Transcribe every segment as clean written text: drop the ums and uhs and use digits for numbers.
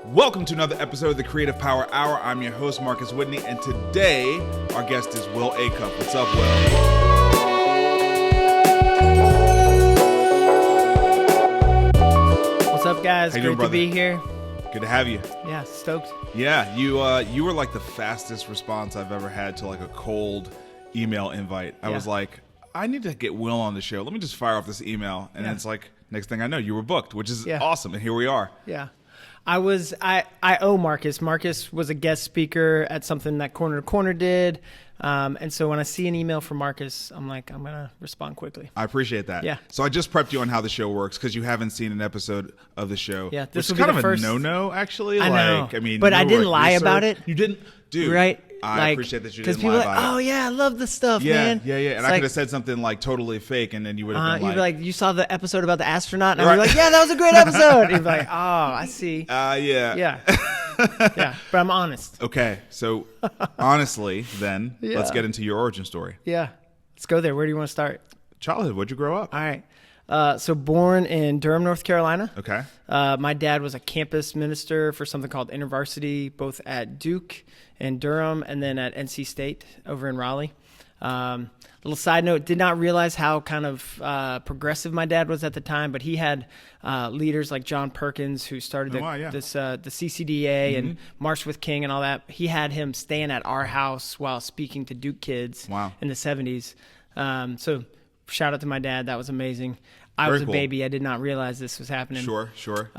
Welcome to another episode of the Creative Power Hour. I'm your host, Marcus Whitney, and today our guest is Will Acuff. What's up, Will? What's up, guys? How you Great doing, to be here. Good to have you. Yeah, stoked. Yeah, you were like the fastest response I've ever had to like a cold email invite. I was like, I need to get Will on the show. Let me just fire off this email, and it's like next thing I know, you were booked, which is awesome, and here we are. Yeah. I owe Marcus. Marcus was a guest speaker at something that Corner to Corner did. And so when I see an email from Marcus, I'm like, I'm going to respond quickly. I appreciate that. Yeah. So I just prepped you on how the show works because you haven't seen an episode of the show. Yeah. This is kind of a no-no, actually. I know. I mean, but I didn't lie about it. You didn't? Dude. Right? I appreciate that you didn't lie about it. Because people about are like, oh, yeah, I love the stuff, man. Yeah. And I could have said something like totally fake, and then you would have been you'd be like, you saw the episode about the astronaut? And I'd be like, yeah, that was a great episode. You'd be like, oh, I see. Yeah. Yeah. Yeah. But I'm honest. Okay. So honestly, then, let's get into your origin story. Yeah. Let's go there. Where do you want to start? Childhood. Where'd you grow up? All right. So born in Durham, North Carolina. Okay. My dad was a campus minister for something called InterVarsity, both at Duke and Durham, and then at NC State over in Raleigh. Little side note, did not realize how kind of progressive my dad was at the time, but he had leaders like John Perkins, who started the CCDA and March with King and all that. He had him staying at our house while speaking to Duke kids in the 70s. So shout out to my dad. That was amazing. I was a baby. I did not realize this was happening. Sure.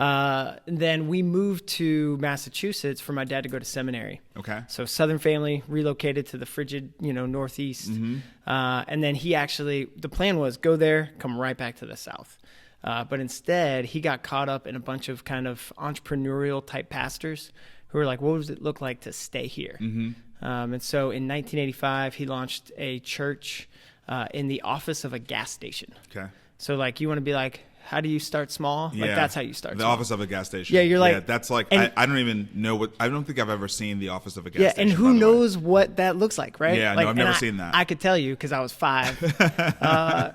Then we moved to Massachusetts for my dad to go to seminary. Okay. So Southern family relocated to the frigid, Northeast. And then the plan was go there, come right back to the South. But instead, he got caught up in a bunch of kind of entrepreneurial type pastors who were like, what does it look like to stay here? And so in 1985, he launched a church in the office of a gas station. Okay. So, like, you want to be like, how do you start small? Yeah. Like, that's how you start the small. office of a gas station. Yeah, you're like... Yeah, that's like... I don't even know I don't think I've ever seen the office of a gas station. Yeah, and who knows what that looks like, right? Yeah, like, no, I've never seen that. I could tell you because I was 5,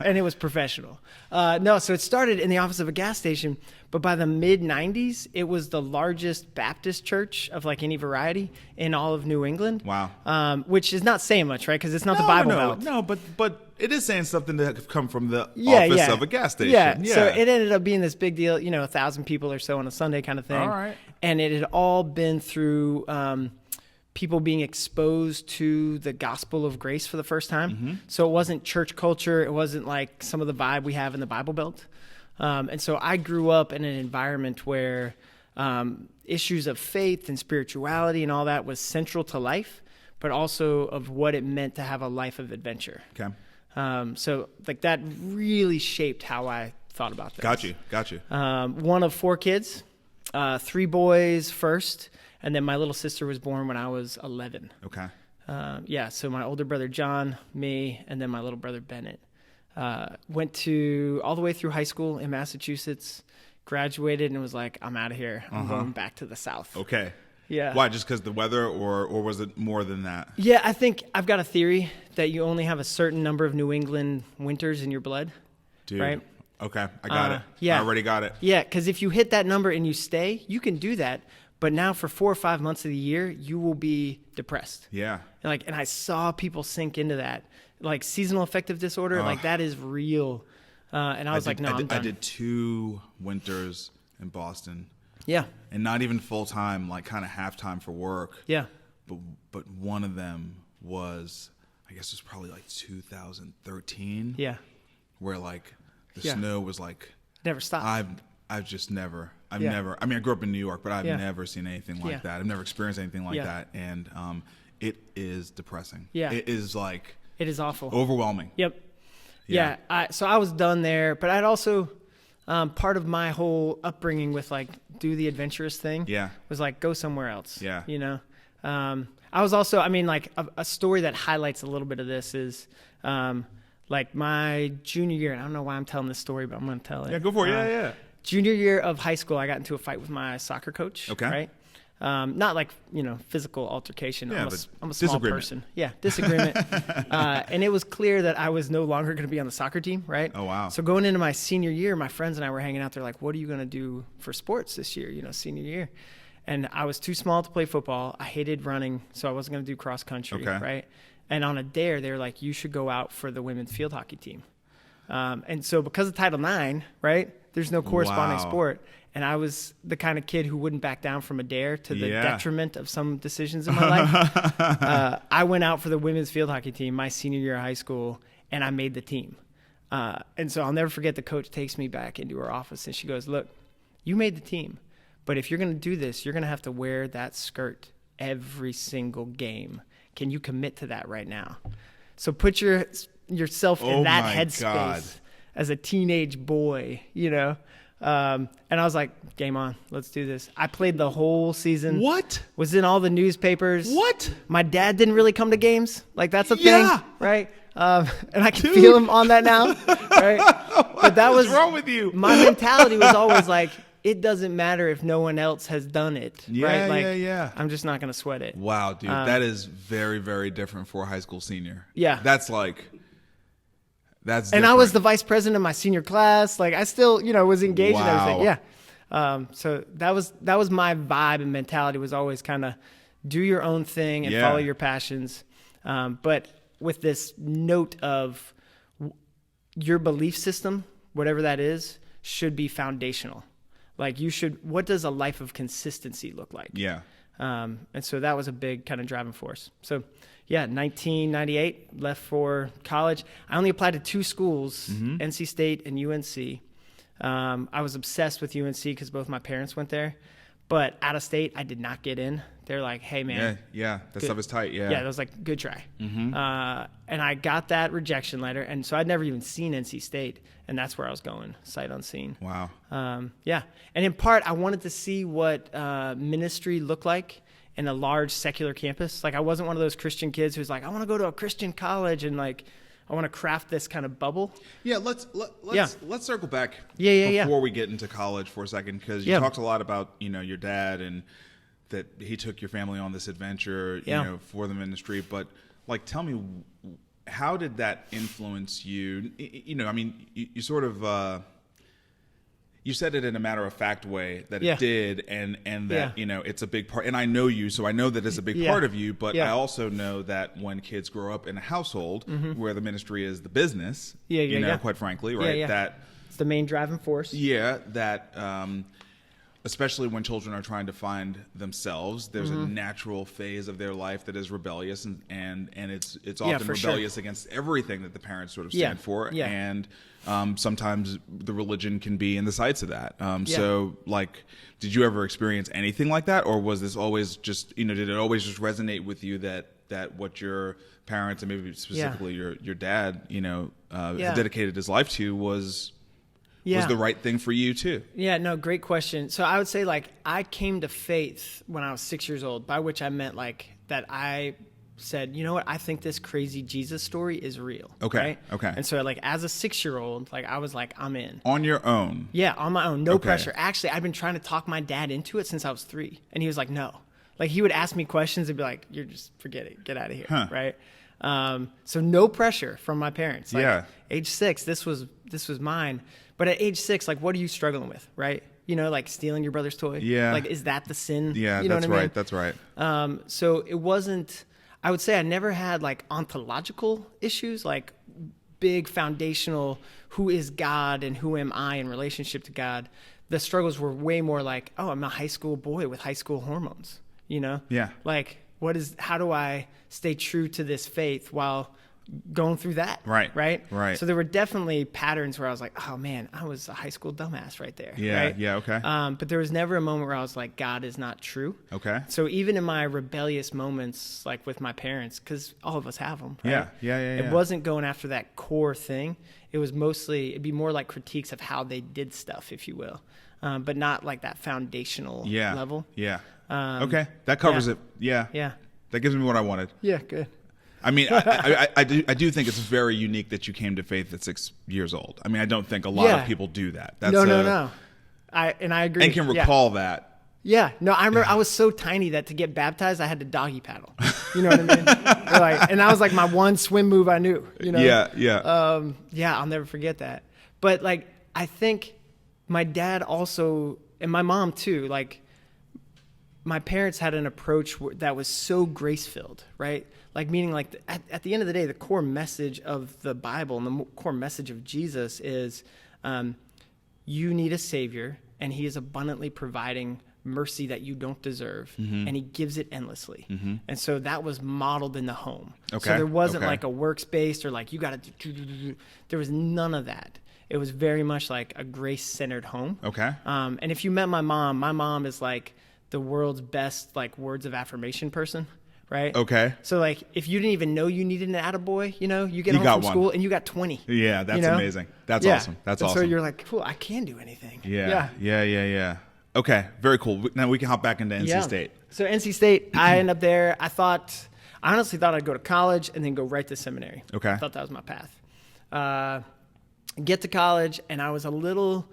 and it was professional. So it started in the office of a gas station, but by the mid-'90s, it was the largest Baptist church of, like, any variety in all of New England. Wow. Which is not saying much, right? Because it's not the Bible Belt. No, but it is saying something to come from the office of a gas station. Yeah, so it ended up being this big deal, 1,000 people or so on a Sunday kind of thing. All right. And it had all been through people being exposed to the gospel of grace for the first time. So it wasn't church culture. It wasn't like some of the vibe we have in the Bible Belt. And so I grew up in an environment where issues of faith and spirituality and all that was central to life, but also of what it meant to have a life of adventure. Okay. So like that really shaped how I thought about things. Got you. One of 4 kids, 3 boys first, and then my little sister was born when I was 11. Okay. So my older brother John, me, and then my little brother Bennett. Went all the way through high school in Massachusetts, graduated, and was like, I'm out of here. I'm going back to the South. Okay. Yeah. Why? Just because the weather, or was it more than that? Yeah, I think I've got a theory that you only have a certain number of New England winters in your blood. Dude. Right? Okay, I got it. Yeah. I already got it. Yeah, because if you hit that number and you stay, you can do that. But now for 4 or 5 months of the year, you will be depressed. Yeah. And I saw people sink into that. Like seasonal affective disorder, like that is real. And I was like, no, I'm done. I did 2 winters in Boston. Yeah. And not even full time, like kind of half time for work. Yeah. But one of them was, I guess it was probably like 2013. Yeah. Where like the snow was like never stopped. I've just never. I grew up in New York, but I've never seen anything like that. I've never experienced anything like that, and it is depressing. Yeah. It is like. It is awful. Overwhelming. Yep. Yeah. So I was done there, but I'd also part of my whole upbringing with like do the adventurous thing. Yeah. Was like go somewhere else. Yeah. I was also, like a story that highlights a little bit of this is like my junior year, and I don't know why I'm telling this story, but I'm going to tell it. Yeah, go for it. Yeah. Junior year of high school, I got into a fight with my soccer coach. Okay. Right? Not like, physical altercation. Yeah, I'm a small person. Yeah, disagreement. And it was clear that I was no longer going to be on the soccer team, right? Oh, wow. So going into my senior year, my friends and I were hanging out there like, what are you going to do for sports this year, senior year? And I was too small to play football. I hated running, so I wasn't going to do cross country, right? And on a dare, they were like, you should go out for the women's field hockey team. And so because of Title IX, right, there's no corresponding sport. And I was the kind of kid who wouldn't back down from a dare to the detriment of some decisions in my life. I went out for the women's field hockey team my senior year of high school, and I made the team. And so I'll never forget the coach takes me back into her office, and she goes, look, you made the team. But if you're going to do this, you're going to have to wear that skirt every single game. Can you commit to that right now? So put yourself in that headspace as a teenage boy, you know. And I was like, game on, let's do this. I played the whole season. What? Was in all the newspapers. What? My dad didn't really come to games. Like, that's a thing, right? And I can feel him on that now, right? But that was wrong with you. My mentality was always like, it doesn't matter if no one else has done it, right? Like, I'm just not going to sweat it. Wow, dude. That is very, very different for a high school senior. Yeah. That's different. And I was the vice president of my senior class. Like, I still, was engaged in everything. Yeah. So that was my vibe and mentality, was always kind of do your own thing and follow your passions. But with this note of your belief system, whatever that is, should be foundational. Like, what does a life of consistency look like? Yeah. And so that was a big kind of driving force. So 1998, left for college. I only applied to 2 schools, NC State and UNC. I was obsessed with UNC because both my parents went there. But out of state, I did not get in. They're like, hey, man. Yeah. That stuff is tight, Yeah, that was like, good try. And I got that rejection letter. And so I'd never even seen NC State. And that's where I was going, sight unseen. Wow. And in part, I wanted to see what ministry looked like in a large secular campus. Like, I wasn't one of those Christian kids who's like, I want to go to a Christian college and like, I want to craft this kind of bubble. Yeah, let's circle back before we get into college for a second, because you talked a lot about, your dad and that he took your family on this adventure, for the ministry. But like, tell me, how did that influence you? You sort of you said it in a matter-of-fact way that it did, and that it's a big part. And I know you, so I know that it's a big part of you. But I also know that when kids grow up in a household where the ministry is the business, quite frankly, right? That it's the main driving force. Yeah, that especially when children are trying to find themselves, there's a natural phase of their life that is rebellious, and it's often rebellious against everything that the parents sort of stand for. And sometimes the religion can be in the sights of that. So, like, did you ever experience anything like that, or was this always just, did it always just resonate with you that what your parents, and maybe specifically your dad, dedicated his life to was the right thing for you too? Yeah, no, great question. So I would say, like, I came to faith when I was 6 years old, by which I meant like that I said, you know what, I think this crazy Jesus story is real. Okay. Right? Okay. And so, like, as a 6-year-old, like, I was like, I'm in. On your own? Yeah, on my own. No pressure. Actually, I've been trying to talk my dad into it since I was 3. And he was like, no. Like, he would ask me questions and be like, you're just, forget it. Get out of here. Right? So no pressure from my parents. Like, age 6, this was mine. But at age 6, like, what are you struggling with? Right? Like stealing your brother's toy. Yeah. Like, is that the sin? Yeah, you know that's what I mean? Right. That's right. So it wasn't, I would say I never had like ontological issues, like big foundational, who is God and who am I in relationship to God. The struggles were way more like, oh, I'm a high school boy with high school hormones, Yeah. Like, how do I stay true to this faith while going through that? Right. So there were definitely patterns where I was like, oh man, I was a high school dumbass right there. Yeah. Right? Yeah. Okay. But there was never a moment where I was like, God is not true. Okay. So even in my rebellious moments, like with my parents, because all of us have them. Right? Yeah. It wasn't going after that core thing. It was mostly, it'd be more like critiques of how they did stuff, if you will, but not like that foundational level. Yeah. Okay. That covers it. Yeah. Yeah. That gives me what I wanted. Yeah. Good. I mean, I do think it's very unique that you came to faith at 6 years old. I mean, I don't think a lot of people do that. No. I agree. And can recall that. Yeah. No, I remember I was so tiny that to get baptized, I had to doggy paddle. You know what I mean? And that was like my one swim move I knew. Yeah. I'll never forget that. But like, I think my dad also, and my mom too, like, my parents had an approach that was so grace-filled, right? Like, meaning like at the end of the day, the core message of the Bible and the core message of Jesus is you need a savior, and he is abundantly providing mercy that you don't deserve, and he gives it endlessly. And so that was modeled in the home. Okay. So there wasn't like a works-based or like you got to, there was none of that. It was very much like a grace-centered home. Okay. And if you met my mom is like the world's best like words of affirmation person, right? Okay. So like if you didn't even know you needed an attaboy, you get You home got from one. school and you got 20. Yeah, that's amazing. That's awesome. That's and awesome. So you're like, cool, I can do anything. Yeah. Okay, very cool. Now we can hop back into NC State. So NC State, I ended up there. I honestly thought I'd go to college and then go right to seminary. Okay. I thought that was my path. Get to college, and I was a little,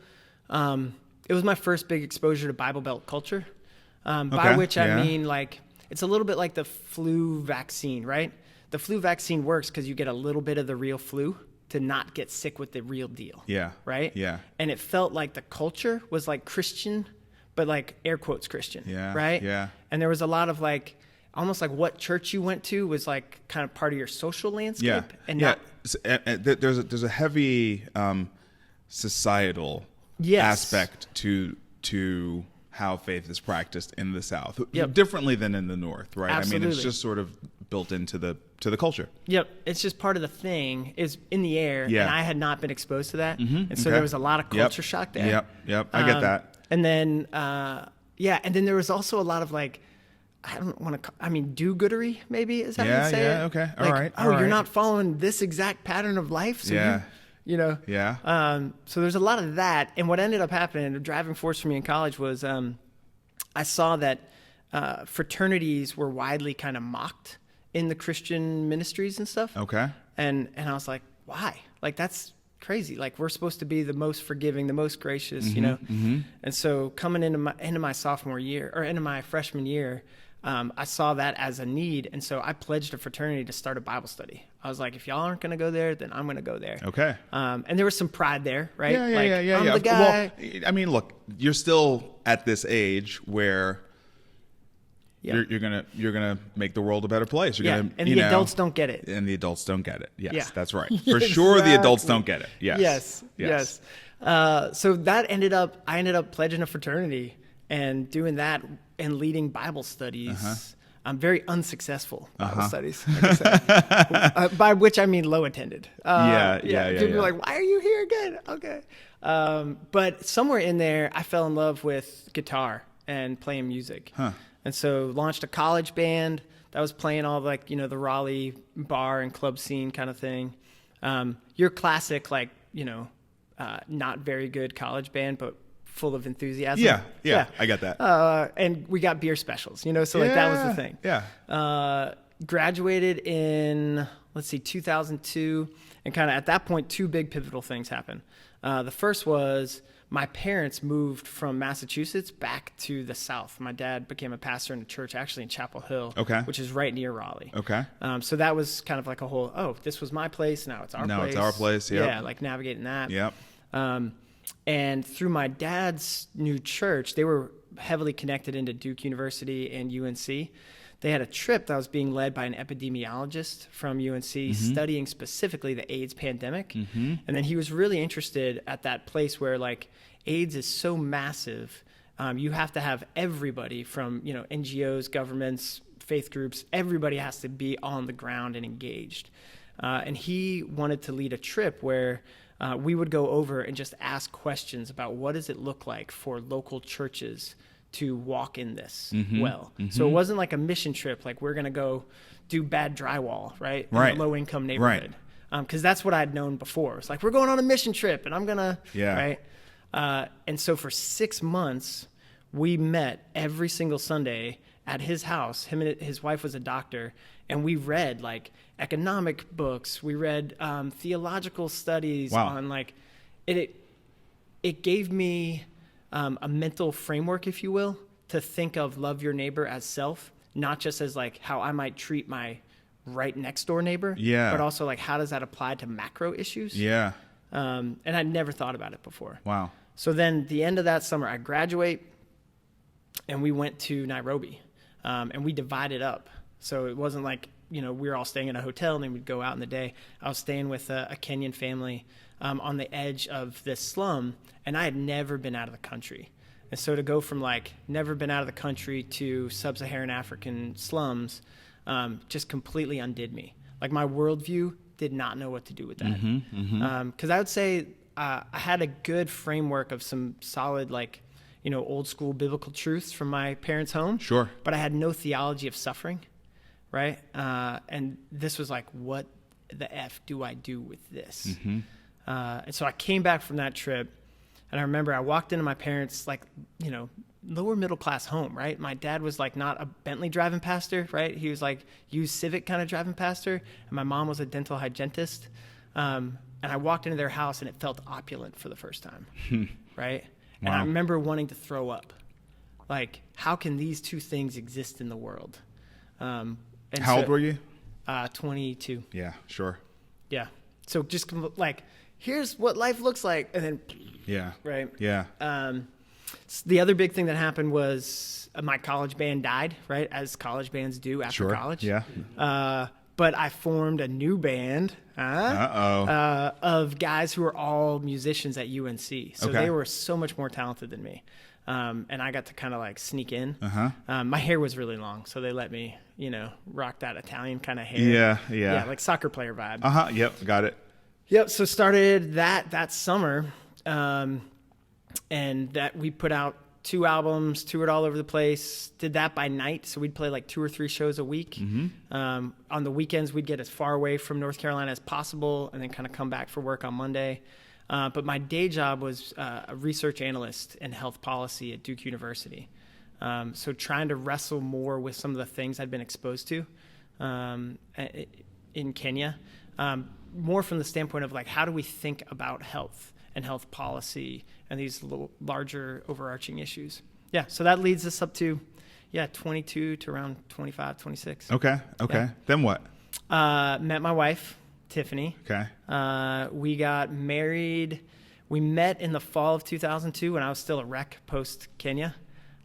it was my first big exposure to Bible Belt culture, by which I mean, like, it's a little bit like the flu vaccine, right? The flu vaccine works because you get a little bit of the real flu to not get sick with the real deal. Yeah. Right? Yeah. And it felt like the culture was like Christian, but like air quotes Christian. Yeah. Right? Yeah. And there was a lot of like, almost like what church you went to was like kind of part of your social landscape. Yeah. And yeah. not, There's a heavy societal aspect to how faith is practiced in the South, differently than in the North, right? Absolutely. I mean, it's just sort of built into the culture. Yep, it's just part of the thing. Is in the air, and I had not been exposed to that, and so there was a lot of culture shock there. Yep, I get that. And then, and then there was also a lot of like, I don't want to. I mean, do-goodery maybe is how you say it. Yeah, okay, all like, right. You're not following this exact pattern of life, so Yeah. So there's a lot of that, and what ended up happening, the driving force for me in college was I saw that fraternities were widely kind of mocked in the Christian ministries and stuff. Okay. And I was like, why? Like, that's crazy. Like, we're supposed to be the most forgiving, the most gracious, And so coming into my sophomore year or into my freshman year, I saw that as a need. And so I pledged a fraternity to start a Bible study. I was like, if y'all aren't going to go there, then I'm going to go there. Okay. And there was some pride there, right? Yeah. I'm the guy. Well, I mean, look, you're still at this age where you're gonna make the world a better place. And the adults don't get it. And the adults don't get it. Yes, that's right. For Exactly. sure, the adults don't get it. Yes. So that I ended up pledging a fraternity and doing that and leading Bible studies. I'm very unsuccessful Bible studies, like I said. By which I mean low attended. People are like, why are you here again? Okay. But somewhere in there, I fell in love with guitar and playing music. And so launched a college band that was playing all like, the Raleigh bar and club scene kind of thing. Your classic, like, not very good college band, but full of enthusiasm. Yeah. I got that. And we got beer specials, so like that was the thing. Yeah. Graduated in, 2002. And kind of at that point, two big pivotal things happened. The first was my parents moved from Massachusetts back to the South. My dad became a pastor in a church actually in Chapel Hill, which is right near Raleigh. Okay. So that was kind of like a whole, this was my place, now it's our place. Now it's our place, Yeah, like navigating that. Yep. And through my dad's new church, they were heavily connected into Duke University and UNC. They had a trip that was being led by an epidemiologist from UNC studying specifically the AIDS pandemic. And then he was really interested at that place where like AIDS is so massive. You have to have everybody from, NGOs, governments, faith groups, everybody has to be on the ground and engaged. And he wanted to lead a trip where we would go over and just ask questions about what does it look like for local churches to walk in this well. So it wasn't like a mission trip, like we're going to go do bad drywall, right? In a low income neighborhood. Because that's what I'd known before. It's like, we're going on a mission trip and I'm going to, right? And so for 6 months, we met every single Sunday at his house. Him and his wife was a doctor. And we read like economic books. We read theological studies on like, it gave me a mental framework, if you will, to think of love your neighbor as self, not just as like how I might treat my right next door neighbor, but also like how does that apply to macro issues? And I'd never thought about it before. Wow. So then the end of that summer, I graduate, and we went to Nairobi, and we divided up. So it wasn't like, we were all staying in a hotel and then we'd go out in the day. I was staying with a Kenyan family on the edge of this slum, and I had never been out of the country. And so to go from like never been out of the country to sub-Saharan African slums just completely undid me. Like my worldview did not know what to do with that. Because I would say I had a good framework of some solid, like, old school biblical truths from my parents' home. Sure. But I had no theology of suffering, right? And this was like, what the F do I do with this? And so I came back from that trip, and I remember I walked into my parents' like, lower middle class home, right? My dad was like not a Bentley driving pastor, right? He was like used Civic kind of driving pastor, and my mom was a dental hygienist. And I walked into their house and it felt opulent for the first time, right? And I remember wanting to throw up. Like, how can these two things exist in the world? And how old were you? 22. Yeah, sure. Yeah. So just like, here's what life looks like. And then, yeah. Right. Yeah. The other big thing that happened was my college band died, right? As college bands do after college. Yeah. But I formed a new band of guys who were all musicians at UNC. So they were so much more talented than me. And I got to kind of like sneak in. My hair was really long, so they let me, rock that Italian kind of hair. Yeah, like soccer player vibe. Yep, got it. Yep, so started that summer. And that we put out 2 albums, toured all over the place, did that by night. So we'd play like 2 or 3 shows a week. On the weekends, we'd get as far away from North Carolina as possible and then kind of come back for work on Monday. But my day job was a research analyst in health policy at Duke University. So trying to wrestle more with some of the things I'd been exposed to in Kenya, more from the standpoint of like, how do we think about health and health policy and these larger overarching issues. Yeah, so that leads us up to, 22 to around 25, 26. Okay. Yeah. Then what? Met my wife, Tiffany. Okay. We got married. We met in the fall of 2002 when I was still a wreck post-Kenya.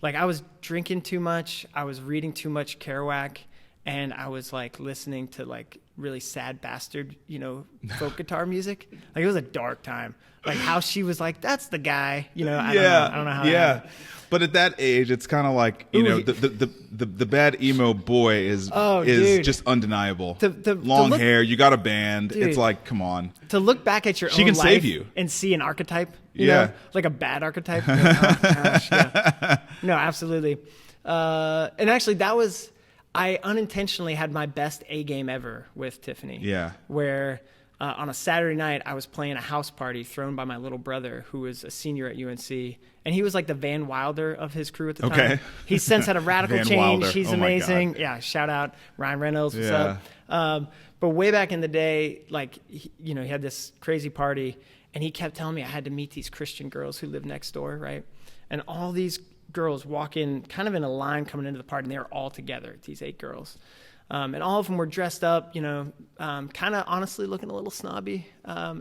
Like, I was drinking too much. I was reading too much Kerouac. And I was like listening to like really sad bastard, folk guitar music. Like, it was a dark time. Like how she was like, that's the guy, I don't know how that happened. But at that age, it's kind of like, the bad emo boy is just undeniable. Long hair, you got a band. Dude, it's like, come on. To look back at your own life save you. And see an archetype, you know, like a bad archetype. Oh, gosh, yeah. No, absolutely. And actually I unintentionally had my best A game ever with Tiffany. Yeah. Where on a Saturday night, I was playing a house party thrown by my little brother, who was a senior at UNC. And he was like the Van Wilder of his crew at the time. He's since had a radical change. Wilder. He's amazing. Yeah, shout out Ryan Reynolds. What's up? But way back in the day, like, he had this crazy party. And he kept telling me I had to meet these Christian girls who lived next door, right? And all these girls walk in kind of in a line coming into the party, and they were all together, these 8 girls. And all of them were dressed up, kind of honestly looking a little snobby,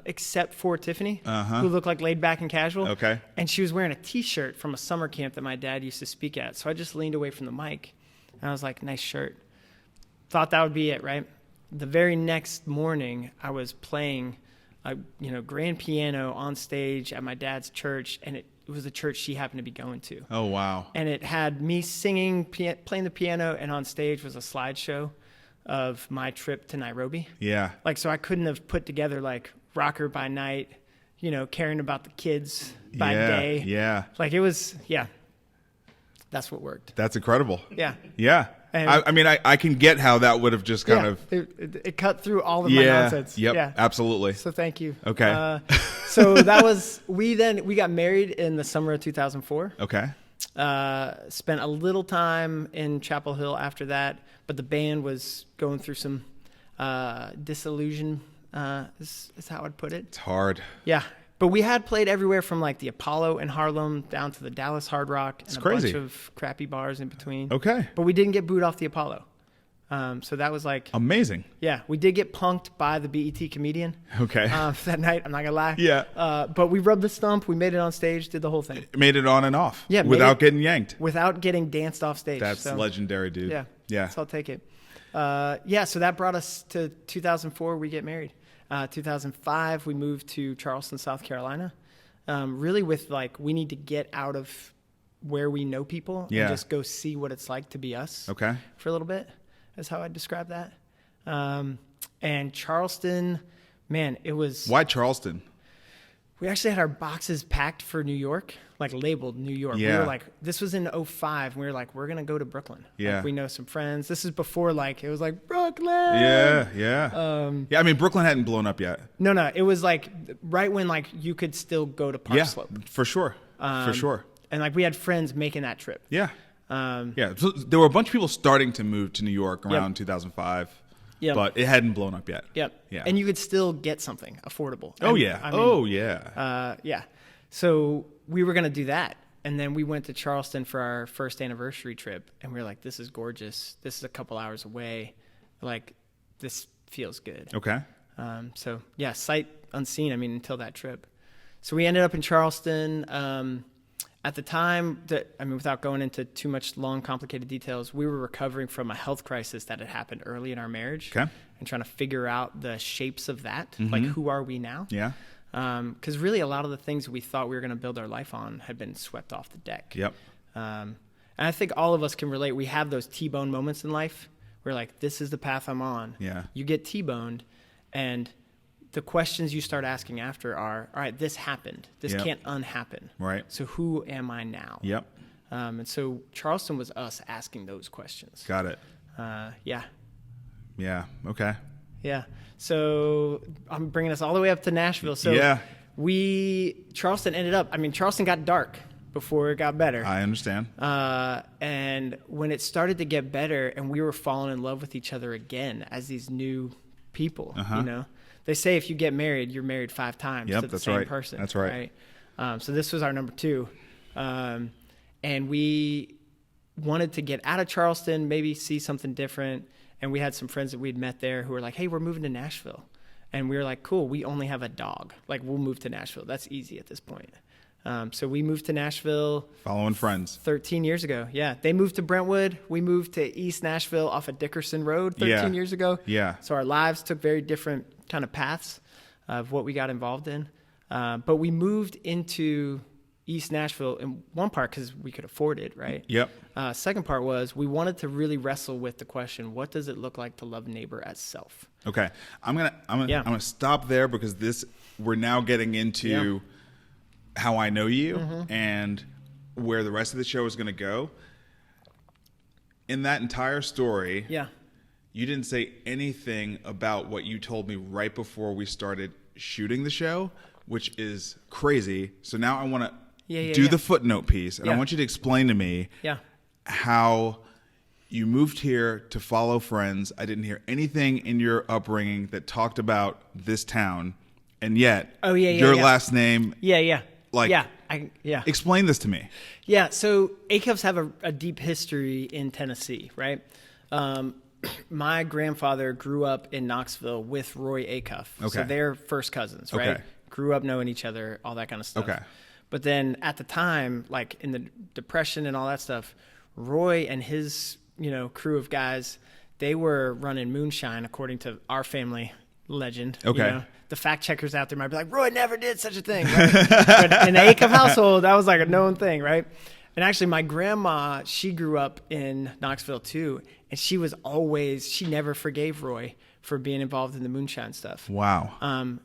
except for Tiffany, who looked like laid back and casual. Okay. And she was wearing a T-shirt from a summer camp that my dad used to speak at. So I just leaned away from the mic, and I was like, nice shirt. Thought that would be it, right? The very next morning, I was playing a grand piano on stage at my dad's church, and it was the church she happened to be going to. Oh, wow. And it had me singing, playing the piano, and on stage was a slideshow of my trip to Nairobi. Yeah. Like, so I couldn't have put together like rocker by night, caring about the kids by day. Yeah. Like, it was, that's what worked. That's incredible. Yeah. Yeah. I mean, I can get how that would have just kind of... It cut through all of my nonsense. Yep, yeah, absolutely. So thank you. Okay. So that was... We got married in the summer of 2004. Okay. Spent a little time in Chapel Hill after that, but the band was going through some disillusion, is how I'd put it. It's hard. Yeah. But we had played everywhere from like the Apollo in Harlem down to the Dallas Hard Rock and a bunch of crappy bars in between. Okay. But we didn't get booed off the Apollo. So that was like amazing. Yeah, we did get punked by the BET comedian. Okay. That night, I'm not gonna lie. Yeah. But we rubbed the stump. We made it on stage. Did the whole thing. Made it on and off. Yeah. Without getting yanked. Without getting danced off stage. That's legendary, dude. Yeah. Yeah. So I'll take it. So that brought us to 2004. We get married. 2005, we moved to Charleston, South Carolina. Really with like, we need to get out of where we know people and just go see what it's like to be us. Okay. For a little bit. That's how I'd describe that. And Charleston, man, it was... Why Charleston? We actually had our boxes packed for New York, like labeled New York. Yeah. We were like, this was in 2005. And we were like, we're going to go to Brooklyn. Yeah. Like, we know some friends. This is before like, it was like, Brooklyn. Yeah, yeah. Yeah, I mean, Brooklyn hadn't blown up yet. No. It was like right when like you could still go to Park Slope. For sure. For sure. And like we had friends making that trip. Yeah. So there were a bunch of people starting to move to New York around 2005, but it hadn't blown up yet. Yep. Yeah. And you could still get something affordable. Yeah. So we were going to do that. And then we went to Charleston for our first anniversary trip. And we were like, this is gorgeous. This is a couple hours away. Like, this feels good. Okay. So yeah, sight unseen, I mean, until that trip. So we ended up in Charleston. At the time, without going into too much long, complicated details, we were recovering from a health crisis that had happened early in our marriage. Okay. And trying to figure out the shapes of that. Like, who are we now? Yeah. Because really a lot of the things we thought we were going to build our life on had been swept off the deck. Yep. And I think all of us can relate. We have those T-bone moments in life where like, this is the path I'm on. Yeah. You get T-boned, and the questions you start asking after are, all right, this happened. This can't unhappen. Right. So who am I now? Yep. And so Charleston was us asking those questions. Got it. Yeah. Yeah. Okay. Yeah. So I'm bringing us all the way up to Nashville. So Charleston ended up, Charleston got dark before it got better. I understand. And when it started to get better and we were falling in love with each other again as these new people, you know, they say if you get married, you're married 5 times to the same person. That's right. So this was our number 2. And we wanted to get out of Charleston, maybe see something different. And we had some friends that we'd met there who were like, hey, we're moving to Nashville. And we were like, cool, we only have a dog. Like, we'll move to Nashville. That's easy at this point. So we moved to Nashville. Following friends. 13 years ago. Yeah. They moved to Brentwood. We moved to East Nashville off of Dickerson Road 13 years ago. Yeah. So our lives took very different kind of paths of what we got involved in. But we moved into East Nashville in one part because we could afford it, right? Yep. Second part was we wanted to really wrestle with the question, what does it look like to love neighbor as self? Okay. I'm gonna stop there because we're now getting into how I know you and where the rest of the show is going to go. In that entire story, you didn't say anything about what you told me right before we started shooting the show, which is crazy. So now I want to do the footnote piece, and I want you to explain to me how you moved here to follow friends. I didn't hear anything in your upbringing that talked about this town, and yet your last name explain this to me. Yeah, so Acuffs have a deep history in Tennessee, right? My grandfather grew up in Knoxville with Roy Acuff. Okay. So they're first cousins, right? Okay. Grew up knowing each other, all that kind of stuff. Okay. But then at the time, like in the Depression and all that stuff, Roy and his, crew of guys, they were running moonshine according to our family legend. Okay. The fact checkers out there might be like, Roy never did such a thing. Right? But in the Acuff household, that was like a known thing, right? And actually, my grandma, she grew up in Knoxville too, and she never forgave Roy for being involved in the moonshine stuff. Wow.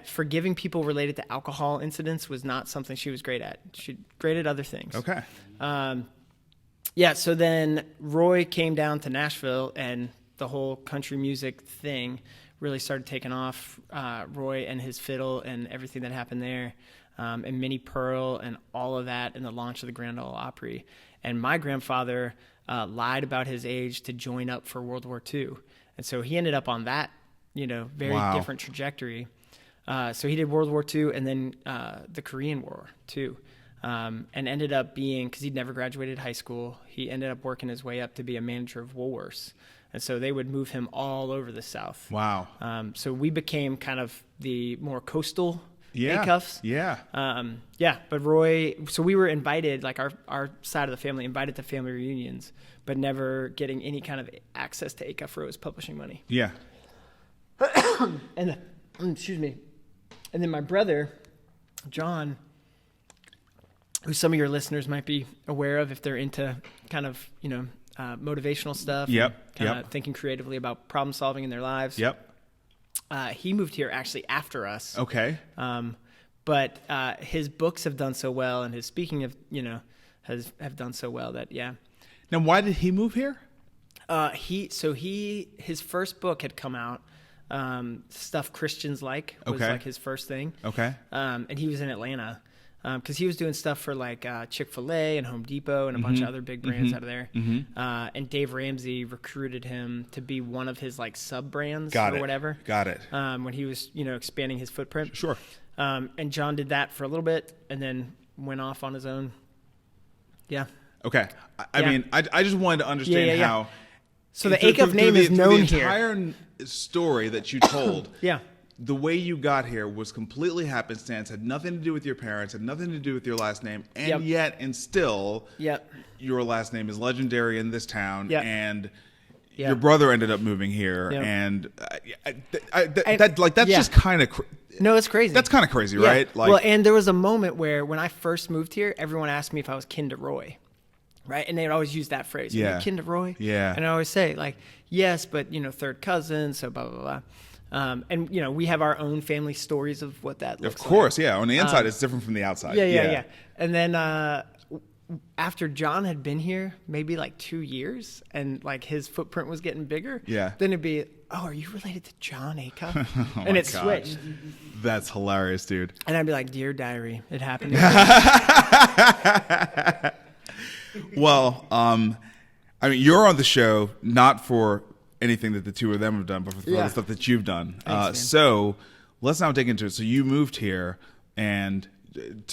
Forgiving people related to alcohol incidents was not something she was great at. She great at other things. Okay. So then Roy came down to Nashville, and the whole country music thing really started taking off. Roy and his fiddle and everything that happened there, and Minnie Pearl and all of that, and the launch of the Grand Ole Opry. And my grandfather lied about his age to join up for World War II. And so he ended up on that, very different trajectory. So he did World War II and then the Korean War too. and ended up being, because he'd never graduated high school, he ended up working his way up to be a manager of Woolworths. And so they would move him all over the South. Wow. So we became kind of the more coastal Yeah. Acuffs. Yeah. But Roy, so we were invited, like our side of the family, invited to family reunions, but never getting any kind of access to Acuff Rose publishing money. Yeah. And excuse me. And then my brother, John, who some of your listeners might be aware of if they're into kind of, motivational stuff. Yep. Kind of thinking creatively about problem solving in their lives. Yep. He moved here actually after us. Okay. But his books have done so well, and his speaking have done so well that Now, why did he move here? His first book had come out. Stuff Christians Like was like his first thing. Okay. And he was in Atlanta because he was doing stuff for like Chick-fil-A and Home Depot and a bunch of other big brands out of there. And Dave Ramsey recruited him to be one of his like sub brands whatever. Got it. When he was expanding his footprint. Sure. And John did that for a little bit and then went off on his own. Yeah. Okay. I mean, I just wanted to understand how. So the Acuff name is known here. The entire story that you told, Yeah. the way you got here was completely happenstance, had nothing to do with your parents, had nothing to do with your last name, and yet, and still, your last name is legendary in this town, and your brother ended up moving here, and that's just kind of no, it's crazy. That's kind of crazy, right? Like, well, and there was a moment where when I first moved here, everyone asked me if I was kin to Roy. Right. And they would always use that phrase. Yeah. Kin to Roy. Yeah. And I always say like, yes, but third cousin. So blah, blah, blah. And we have our own family stories of what that looks like. Of course. Yeah. On the inside, it's different from the outside. Yeah. And then, after John had been here, maybe like 2 years and like his footprint was getting bigger. Yeah. Then it'd be, oh, are you related to John Acuff? And it switched. That's hilarious, dude. And I'd be like, dear diary, it happened. Well, I mean, you're on the show not for anything that the two of them have done, but for the stuff that you've done. Thanks, so let's now dig into it. So you moved here, and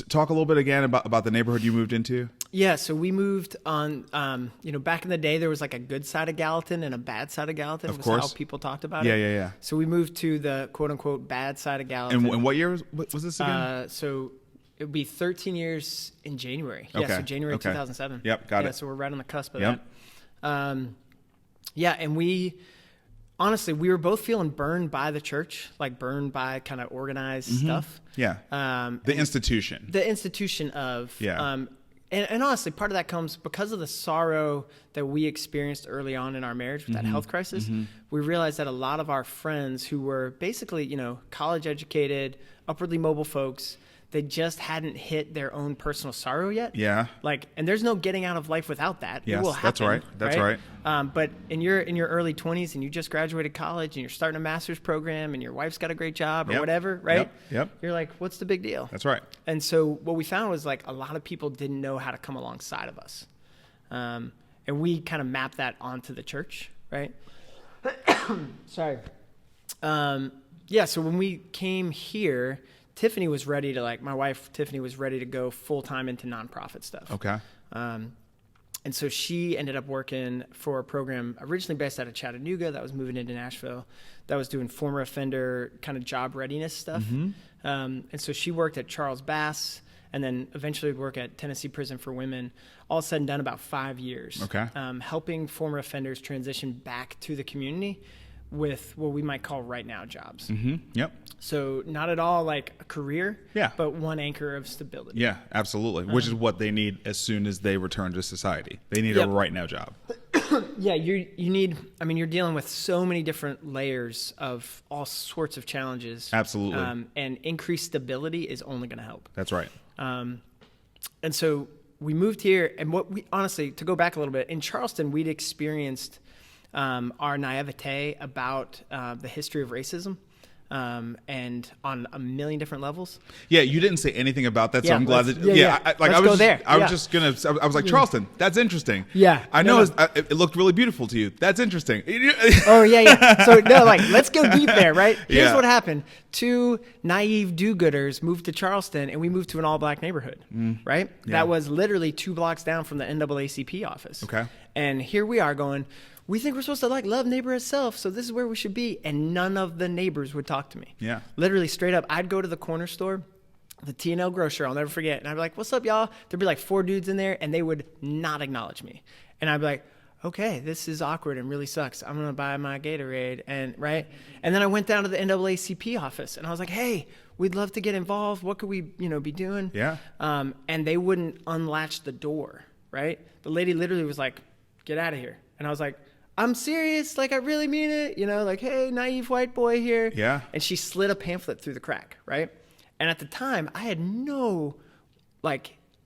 talk a little bit again about the neighborhood you moved into. Yeah, so we moved on. Back in the day, there was like a good side of Gallatin and a bad side of Gallatin. Of course, how people talked about it. Yeah. So we moved to the quote unquote bad side of Gallatin. And what year was this again? So it would be 13 years in January. Okay. Yeah, so January 2007. Yep, got it. So we're right on the cusp of that. And we were both feeling burned by the church, like burned by kind of organized stuff. Yeah. The institution. The institution of. Yeah. And honestly, part of that comes because of the sorrow that we experienced early on in our marriage with that health crisis. We realized that a lot of our friends who were basically, college educated, upwardly mobile folks, they just hadn't hit their own personal sorrow yet. Yeah. And there's no getting out of life without that. Yes, it will happen. That's right. But in your early 20s and you just graduated college and you're starting a master's program and your wife's got a great job or whatever, right? Yep. You're like, what's the big deal? That's right. And so what we found was like a lot of people didn't know how to come alongside of us. And we kind of mapped that onto the church, right? Sorry. So when we came here, Tiffany was ready to my wife, Tiffany was ready to go full time into nonprofit stuff. Okay. And so she ended up working for a program originally based out of Chattanooga that was moving into Nashville that was doing former offender kind of job readiness stuff. And so she worked at Charles Bass and then eventually would work at Tennessee Prison for Women, all said and done about 5 years. Okay. Helping former offenders transition back to the community with what we might call right now jobs. Yep. So not at all like a career, yeah, but one anchor of stability. Yeah, absolutely. Which is what they need as soon as they return to society. They need a right now job. Yeah, you need, you're dealing with so many different layers of all sorts of challenges. Absolutely. And increased stability is only going to help. That's right. And so we moved here, and honestly, to go back a little bit, in Charleston, we'd experienced our naivete about the history of racism. and on a million different levels. Yeah, you didn't say anything about that, so Yeah, I'm glad that. Let's go there. I was just gonna. I was like, Charleston. That's interesting. Yeah, I know it looked really beautiful to you. That's interesting. Oh yeah. So no, like let's go deep there, right? Here's Yeah. what happened: 2 naive do-gooders moved to Charleston, and we moved to an all-black neighborhood, right? Yeah. That was literally 2 blocks down from the NAACP office. Okay. And here we are going, we think we're supposed to like love neighbor as self, so this is where we should be. And none of the neighbors would talk to me. Yeah. Literally straight up, I'd go to the corner store, the T&L grocer, I'll never forget. And I'd be like, what's up, y'all? There'd be like 4 dudes in there, and they would not acknowledge me. And I'd be like, okay, this is awkward and really sucks. I'm going to buy my Gatorade. And right. And then I went down to the NAACP office, and I was like, hey, we'd love to get involved. What could we, be doing? Yeah. And they wouldn't unlatch the door, right? The lady literally was like, get out of here. And I was like, I'm serious. Like, I really mean it. Like, hey, naive white boy here. Yeah. And she slid a pamphlet through the crack, right? And at the time, I had no,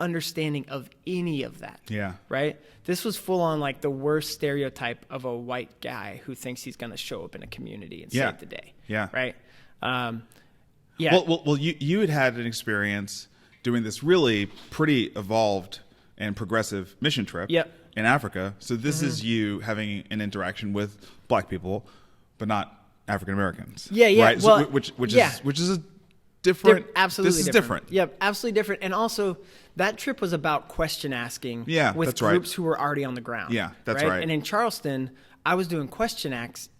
understanding of any of that. Yeah. Right? This was full on, the worst stereotype of a white guy who thinks he's going to show up in a community and save the day. Yeah. Right? Yeah. Well, you had an experience doing this really pretty evolved and progressive mission trip. Yep. In Africa. So this is you having an interaction with black people, but not African Americans. Yeah, yeah. Right? Well, so, which is a different. Absolutely This is different. different. Yep, absolutely different. And also, that trip was about question asking with that's right. groups who were already on the ground. Yeah, that's right. And in Charleston, I was doing question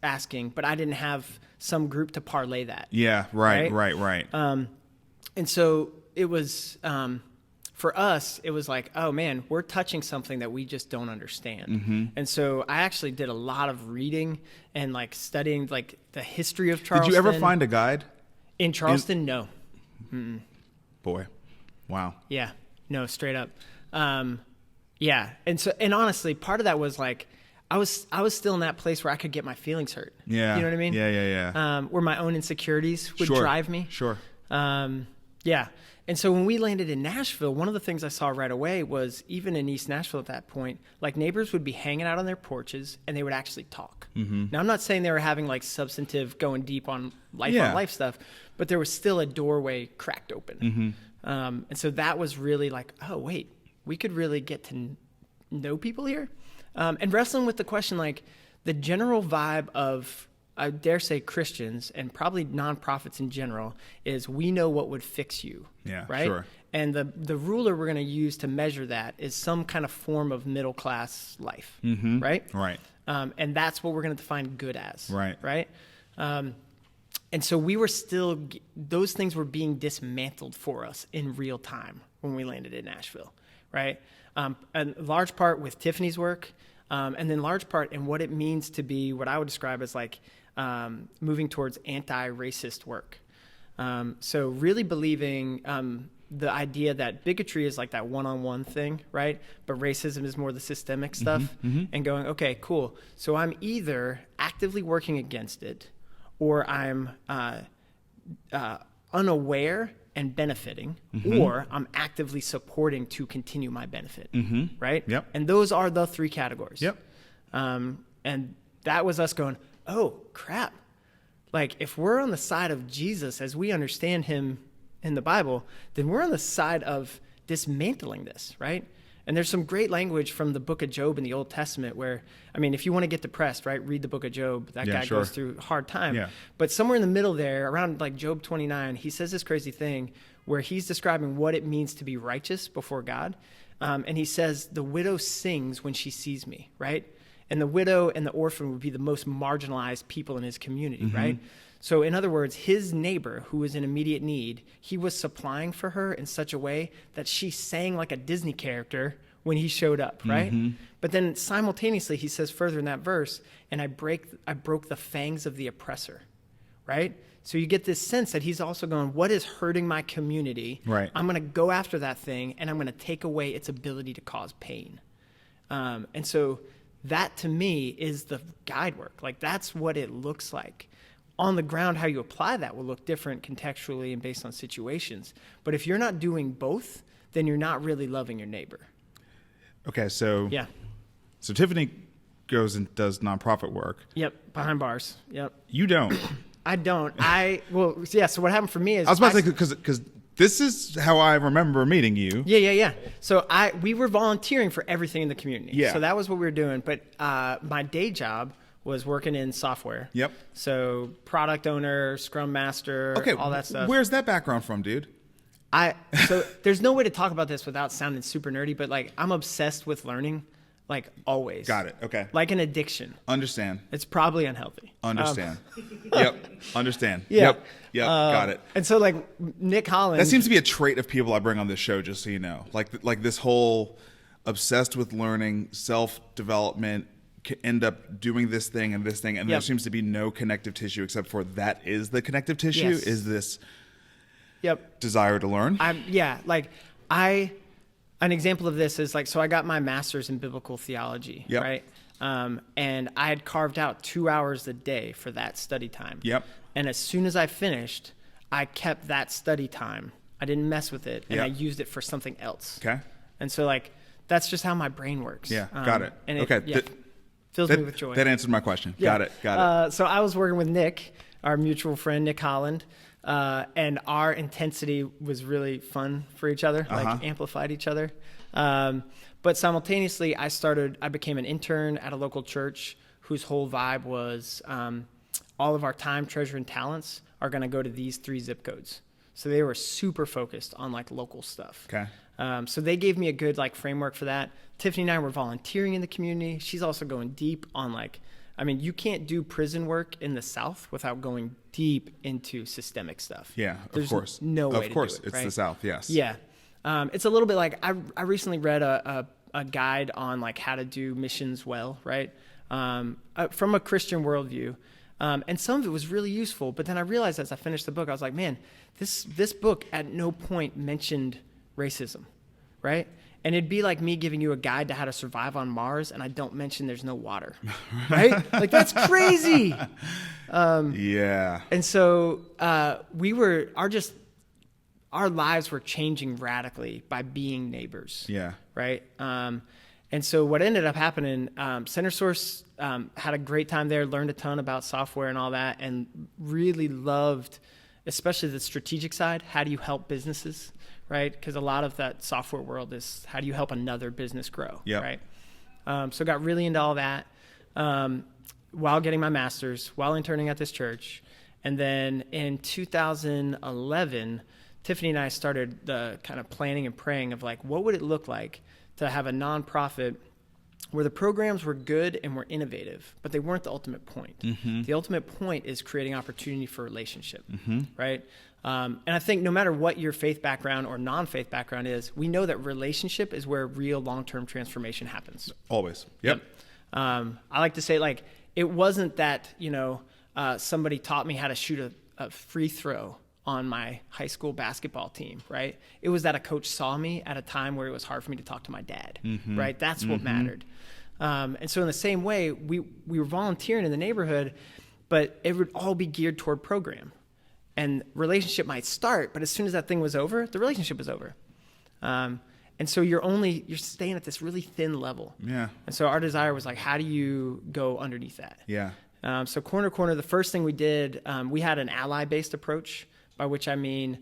asking, but I didn't have some group to parlay that. Yeah, right. And so it was, for us, it was like, oh man, we're touching something that we just don't understand. Mm-hmm. And so I actually did a lot of reading and studying the history of Charleston. Did you ever find a guide? In Charleston? No. Boy. Wow. Yeah. No, straight up. Yeah. And honestly, part of that was I was still in that place where I could get my feelings hurt. Yeah. You know what I mean? Yeah. Where my own insecurities would drive me. Sure. Yeah. And so when we landed in Nashville, one of the things I saw right away was even in East Nashville at that point, neighbors would be hanging out on their porches and they would actually talk. Mm-hmm. Now, I'm not saying they were having substantive going deep on life stuff, but there was still a doorway cracked open. Mm-hmm. And so that was really oh, wait, we could really get to know people here. And wrestling with the question, the general vibe of, I dare say, Christians and probably nonprofits in general, is we know what would fix you. Yeah, right? Sure. And the ruler we're going to use to measure that is some kind of form of middle class life, right? Right. And that's what we're going to define good as. Right. Right. And so we were still, those things were being dismantled for us in real time when we landed in Nashville, right? And large part with Tiffany's work, and then large part in what it means to be what I would describe as moving towards anti-racist work. So really believing the idea that bigotry is that one-on-one thing, right? But racism is more the systemic stuff, and going, okay, cool. So I'm either actively working against it, or I'm unaware and benefiting, or I'm actively supporting to continue my benefit, right? Yep. And those are the 3 categories. Yep. And that was us going, oh, crap. If we're on the side of Jesus as we understand him in the Bible, then we're on the side of dismantling this, right? And there's some great language from the book of Job in the Old Testament where, if you want to get depressed, right, read the book of Job. That guy goes through a hard time. Yeah. But somewhere in the middle there, around Job 29, he says this crazy thing where he's describing what it means to be righteous before God. And he says, the widow sings when she sees me, right? And the widow and the orphan would be the most marginalized people in his community, right? So in other words, his neighbor who was in immediate need, he was supplying for her in such a way that she sang like a Disney character when he showed up, right? But then simultaneously, he says further in that verse, and I broke the fangs of the oppressor, right? So you get this sense that he's also going, what is hurting my community? Right. I'm going to go after that thing, and I'm going to take away its ability to cause pain. And so that, to me, is the guide work. That's what it looks like. On the ground, how you apply that will look different contextually and based on situations. But if you're not doing both, then you're not really loving your neighbor. Okay, so Yeah. So Tiffany goes and does nonprofit work. Yep. Behind bars. Yep. You don't. I don't. So what happened for me is I was about to say, because this is how I remember meeting you. Yeah. So we were volunteering for everything in the community. Yeah. So that was what we were doing. But my day job was working in software. Yep. So product owner, scrum master, all that stuff. Where's that background from, dude? So there's no way to talk about this without sounding super nerdy, but like I'm obsessed with learning, like always. Got it. Okay. Like an addiction. Understand. It's probably unhealthy. Understand. Yep. Understand. Yeah. Yep. Got it. And so like Nick Holland. That seems to be a trait of people I bring on this show, just so you know. Like this whole obsessed with learning, self-development, end up doing this thing and this thing, and there seems to be no connective tissue except for that is the connective tissue, is this desire to learn. An example of this is like, so I got my master's in biblical theology, right? And I had carved out 2 hours a day for that study time. Yep. And as soon as I finished, I kept that study time. I didn't mess with it, and I used it for something else. Okay. And so like, that's just how my brain works. Yeah, got it. And it fills me with joy. That answered my question. Yeah. Got it. So I was working with Nick, our mutual friend, Nick Holland, and our intensity was really fun for each other, like amplified each other. But simultaneously, I became an intern at a local church whose whole vibe was all of our time, treasure, and talents are going to go to these 3 zip codes. So they were super focused on like local stuff. Okay. So they gave me a good like framework for that. Tiffany and I were volunteering in the community. She's also going deep on like, I mean, you can't do prison work in the South without going deep into systemic stuff. Yeah, There's of course. no way to do it. Of course, it's right? the South, yes. Yeah. It's a little bit like, I recently read a guide on like how to do missions well, right? From a Christian worldview. And some of it was really useful, but then I realized as I finished the book, I was like, man, this book at no point mentioned racism, right? And it'd be like me giving you a guide to how to survive on Mars, and I don't mention there's no water, right? Like, that's crazy. Yeah. And so our lives were changing radically by being neighbors. Yeah. Right? And so what ended up happening, CenterSource had a great time there, learned a ton about software and all that, and really loved, especially the strategic side. How do you help businesses, right? Because a lot of that software world is how do you help another business grow, right? So got really into all that while getting my master's, while interning at this church. And then in 2011, Tiffany and I started the kind of planning and praying of like, what would it look like to have a nonprofit where the programs were good and were innovative, but they weren't the ultimate point. Mm-hmm. The ultimate point is creating opportunity for relationship, right? And I think no matter what your faith background or non-faith background is, we know that relationship is where real long-term transformation happens. Always. Yep. I like to say, like, it wasn't that, somebody taught me how to shoot a free throw on my high school basketball team, right? It was that a coach saw me at a time where it was hard for me to talk to my dad, right? That's what mattered. And so in the same way, we were volunteering in the neighborhood, but it would all be geared toward program. And relationship might start, but as soon as that thing was over, the relationship was over. And so you're staying at this really thin level. Yeah. And so our desire was like, how do you go underneath that? Yeah. So Corner, the first thing we did, we had an ally-based approach, by which I mean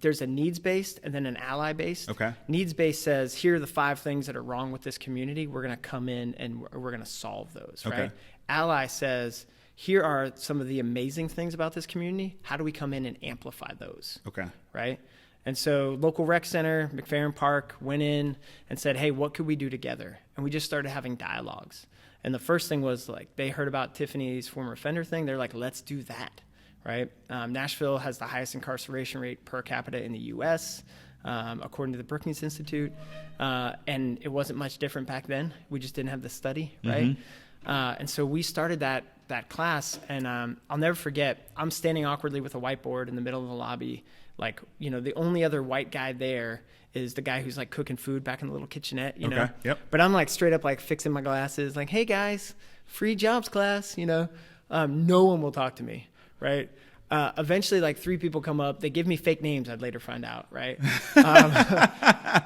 there's a needs-based and then an ally-based. Okay. Needs-based says, here are the 5 things that are wrong with this community. We're going to come in and we're going to solve those, okay. right? Ally says, here are some of the amazing things about this community. How do we come in and amplify those? Okay. Right? And so local rec center, McFerrin Park, went in and said, hey, what could we do together? And we just started having dialogues. And the first thing was like, they heard about Tiffany's former offender thing. They're like, let's do that. Right? Nashville has the highest incarceration rate per capita in the U.S., according to the Brookings Institute. And it wasn't much different back then. We just didn't have the study, right? And so we started that class, and I'll never forget, I'm standing awkwardly with a whiteboard in the middle of the lobby. Like, the only other white guy there is the guy who's like cooking food back in the little kitchenette, you know? Yep. But I'm like straight up like fixing my glasses, like, hey guys, free jobs class, no one will talk to me. Right. Eventually, like 3 people come up. They give me fake names. I'd later find out. Right.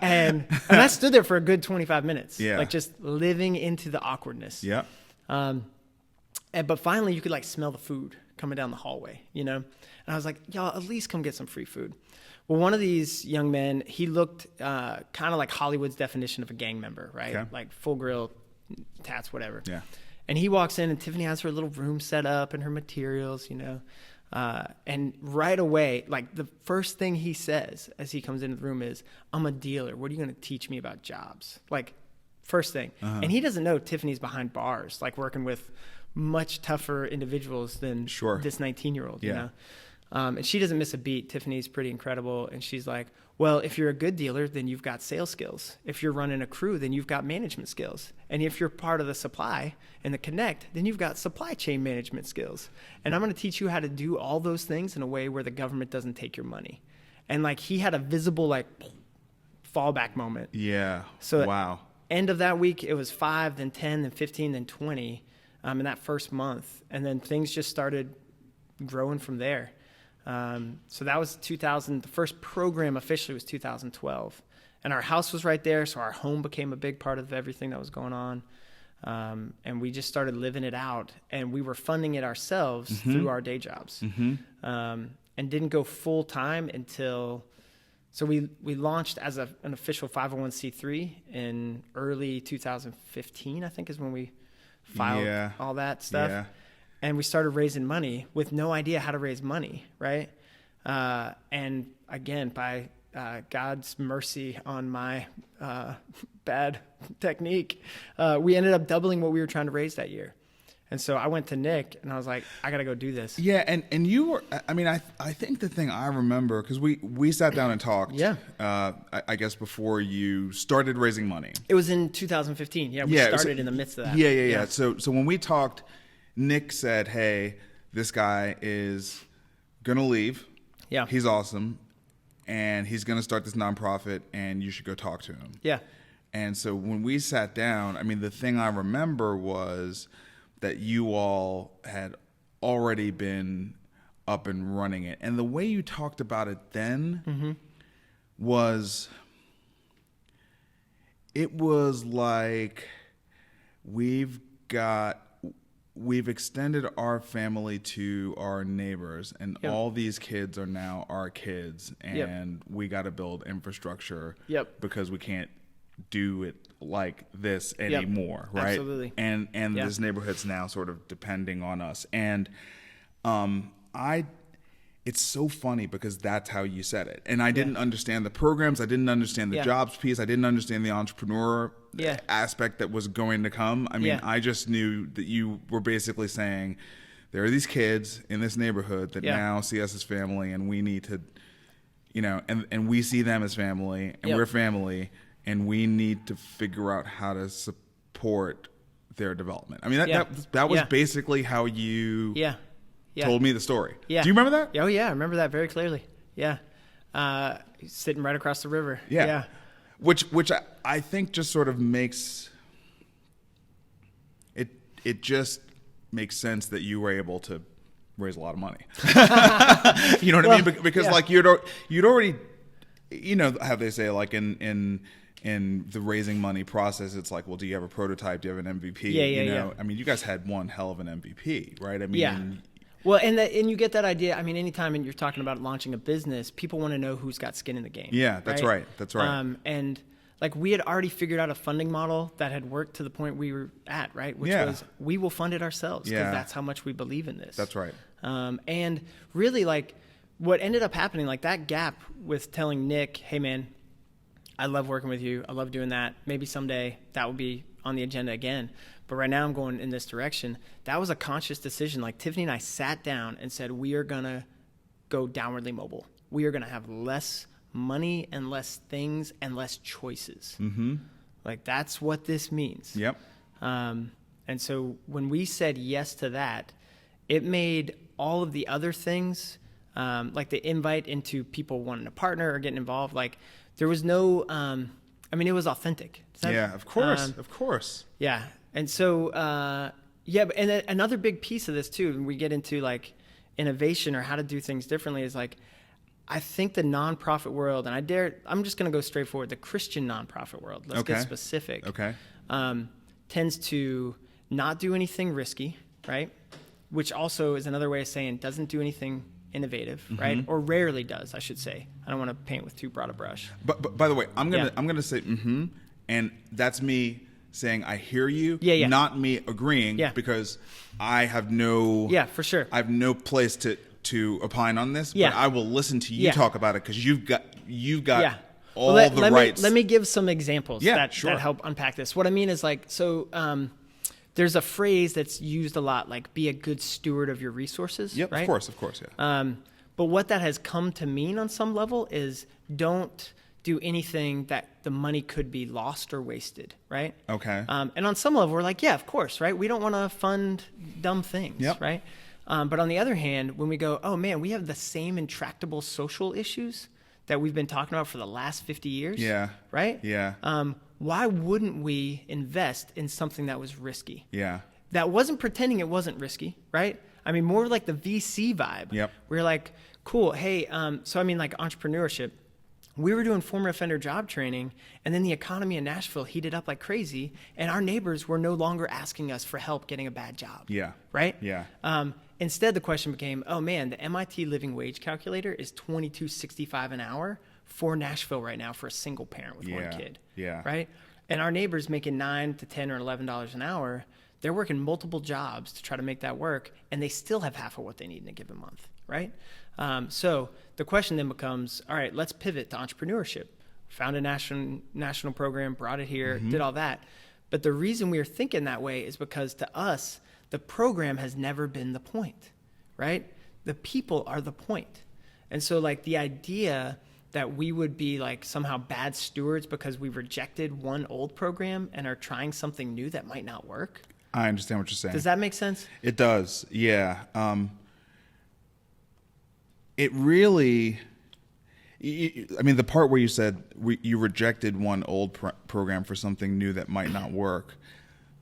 And I stood there for a good 25 minutes. Yeah. Like just living into the awkwardness. Yeah. And But finally you could like smell the food coming down the hallway, you know? And I was like, y'all at least come get some free food. Well, one of these young men, he looked kind of like Hollywood's definition of a gang member, right? Okay. Like full grill, tats, whatever. Yeah. And he walks in and Tiffany has her little room set up and her materials, you know? And right away, like the first thing he says as he comes into the room is, I'm a dealer. What are you going to teach me about jobs? Like first thing. Uh-huh. And he doesn't know Tiffany's behind bars, like working with much tougher individuals than this 19-year-old, you know? And she doesn't miss a beat. Tiffany's pretty incredible. And she's like, well, if you're a good dealer, then you've got sales skills. If you're running a crew, then you've got management skills. And if you're part of the supply and the connect, then you've got supply chain management skills. And I'm going to teach you how to do all those things in a way where the government doesn't take your money. And like he had a visible like fallback moment. Yeah. So wow. End of that week, it was 5, then 10, then 15, then 20 in that first month. And then things just started growing from there. So that was 2000. The first program officially was 2012. And our house was right there, so our home became a big part of everything that was going on. And we just started living it out. And we were funding it ourselves through our day jobs. And didn't go full-time until... So we launched as an official 501c3 in early 2015, I think is when we filed all that stuff. Yeah. And we started raising money with no idea how to raise money, right? And again, by God's mercy on my bad technique, we ended up doubling what we were trying to raise that year. And so I went to Nick and I was like, I got to go do this. Yeah. And you were, I mean, I think the thing I remember, because we sat down and talked, I guess before you started raising money. It was in 2015. Yeah. We started in the midst of that. Yeah. So when we talked, Nick said, hey, this guy is going to leave. Yeah. He's awesome. And he's going to start this nonprofit and you should go talk to him. Yeah. And so when we sat down, I mean, the thing I remember was that you all had already been up and running it. And the way you talked about it then was, it was like we've extended our family to our neighbors, and all these kids are now our kids, and we got to build infrastructure because we can't do it like this anymore, right? Absolutely. And this neighborhood's now sort of depending on us. And it's so funny because that's how you said it. And I didn't understand the programs, I didn't understand the jobs piece, I didn't understand the entrepreneur aspect that was going to come. I mean, I just knew that you were basically saying there are these kids in this neighborhood that now see us as family, and we need to, you know, and we see them as family, and we're family, and we need to figure out how to support their development. I mean, that was basically how you told me the story. Yeah. Do you remember that? Oh, yeah. I remember that very clearly. Yeah. Sitting right across the river. Yeah. Which I think just sort of makes it just makes sense that you were able to raise a lot of money. You know what I mean? Because like you'd already, you know how they say, like in the raising money process, it's like, well, do you have a prototype? Do you have an MVP? You know? I mean, you guys had one hell of an MVP, right? I mean, well, and you get that idea. I mean, anytime you're talking about launching a business, people want to know who's got skin in the game. Yeah, that's right. That's right. And like we had already figured out a funding model that had worked to the point we were at, right? Which was we will fund it ourselves because that's how much we believe in this. That's right. And really, like what ended up happening, like that gap with telling Nick, hey man, I love working with you. I love doing that. Maybe someday that will be on the agenda again. But right now I'm going in this direction. That was a conscious decision. Like Tiffany and I sat down and said, we are going to go downwardly mobile. We are going to have less money and less things and less choices. Like that's what this means. Yep. And so when we said yes to that, it made all of the other things, like the invite into people wanting to partner or getting involved, like there was no, I mean, it was authentic. Of course. Yeah. And so, and then another big piece of this too, when we get into like innovation or how to do things differently, is like, I think the nonprofit world, and I'm just going to go straight forward, the Christian nonprofit world, let's get specific, tends to not do anything risky, right? Which also is another way of saying doesn't do anything innovative, right? Or rarely does, I should say. I don't want to paint with too broad a brush. But by the way, I'm gonna say and that's me saying I hear you, not me agreeing, because I have no for sure. I have no place to opine on this, but I will listen to you talk about it because you've got all the rights. Let me give some examples that sure. help unpack this. What I mean is there's a phrase that's used a lot, like be a good steward of your resources. Yep, right? Of course, yeah. But what that has come to mean on some level is don't do anything that the money could be lost or wasted, right? Okay. And on some level, we're like, yeah, of course, right? We don't want to fund dumb things, right? But on the other hand, when we go, oh man, we have the same intractable social issues that we've been talking about for the last 50 years, right? Yeah. Why wouldn't we invest in something that was risky? Yeah. That wasn't pretending it wasn't risky, right? I mean, more like the VC vibe. Yep. We're like, cool, hey, so I mean like entrepreneurship. We were doing former offender job training, and then the economy in Nashville heated up like crazy, and our neighbors were no longer asking us for help getting a bad job. Yeah. Right? Yeah. Instead, the question became, oh man, the MIT living wage calculator is $22.65 an hour for Nashville right now for a single parent with one kid. Yeah. Right? And our neighbors making $9 to $10 or $11 an hour, they're working multiple jobs to try to make that work, and they still have half of what they need in a given month, right? So the question then becomes, all right, let's pivot to entrepreneurship. Found a national program, brought it here, did all that. But the reason we are thinking that way is because to us, the program has never been the point, right? The people are the point. And so like the idea that we would be like somehow bad stewards because we rejected one old program and are trying something new that might not work. I understand what you're saying. Does that make sense? It does. Yeah. It really, I mean, the part where you said you rejected one old program for something new that might not work,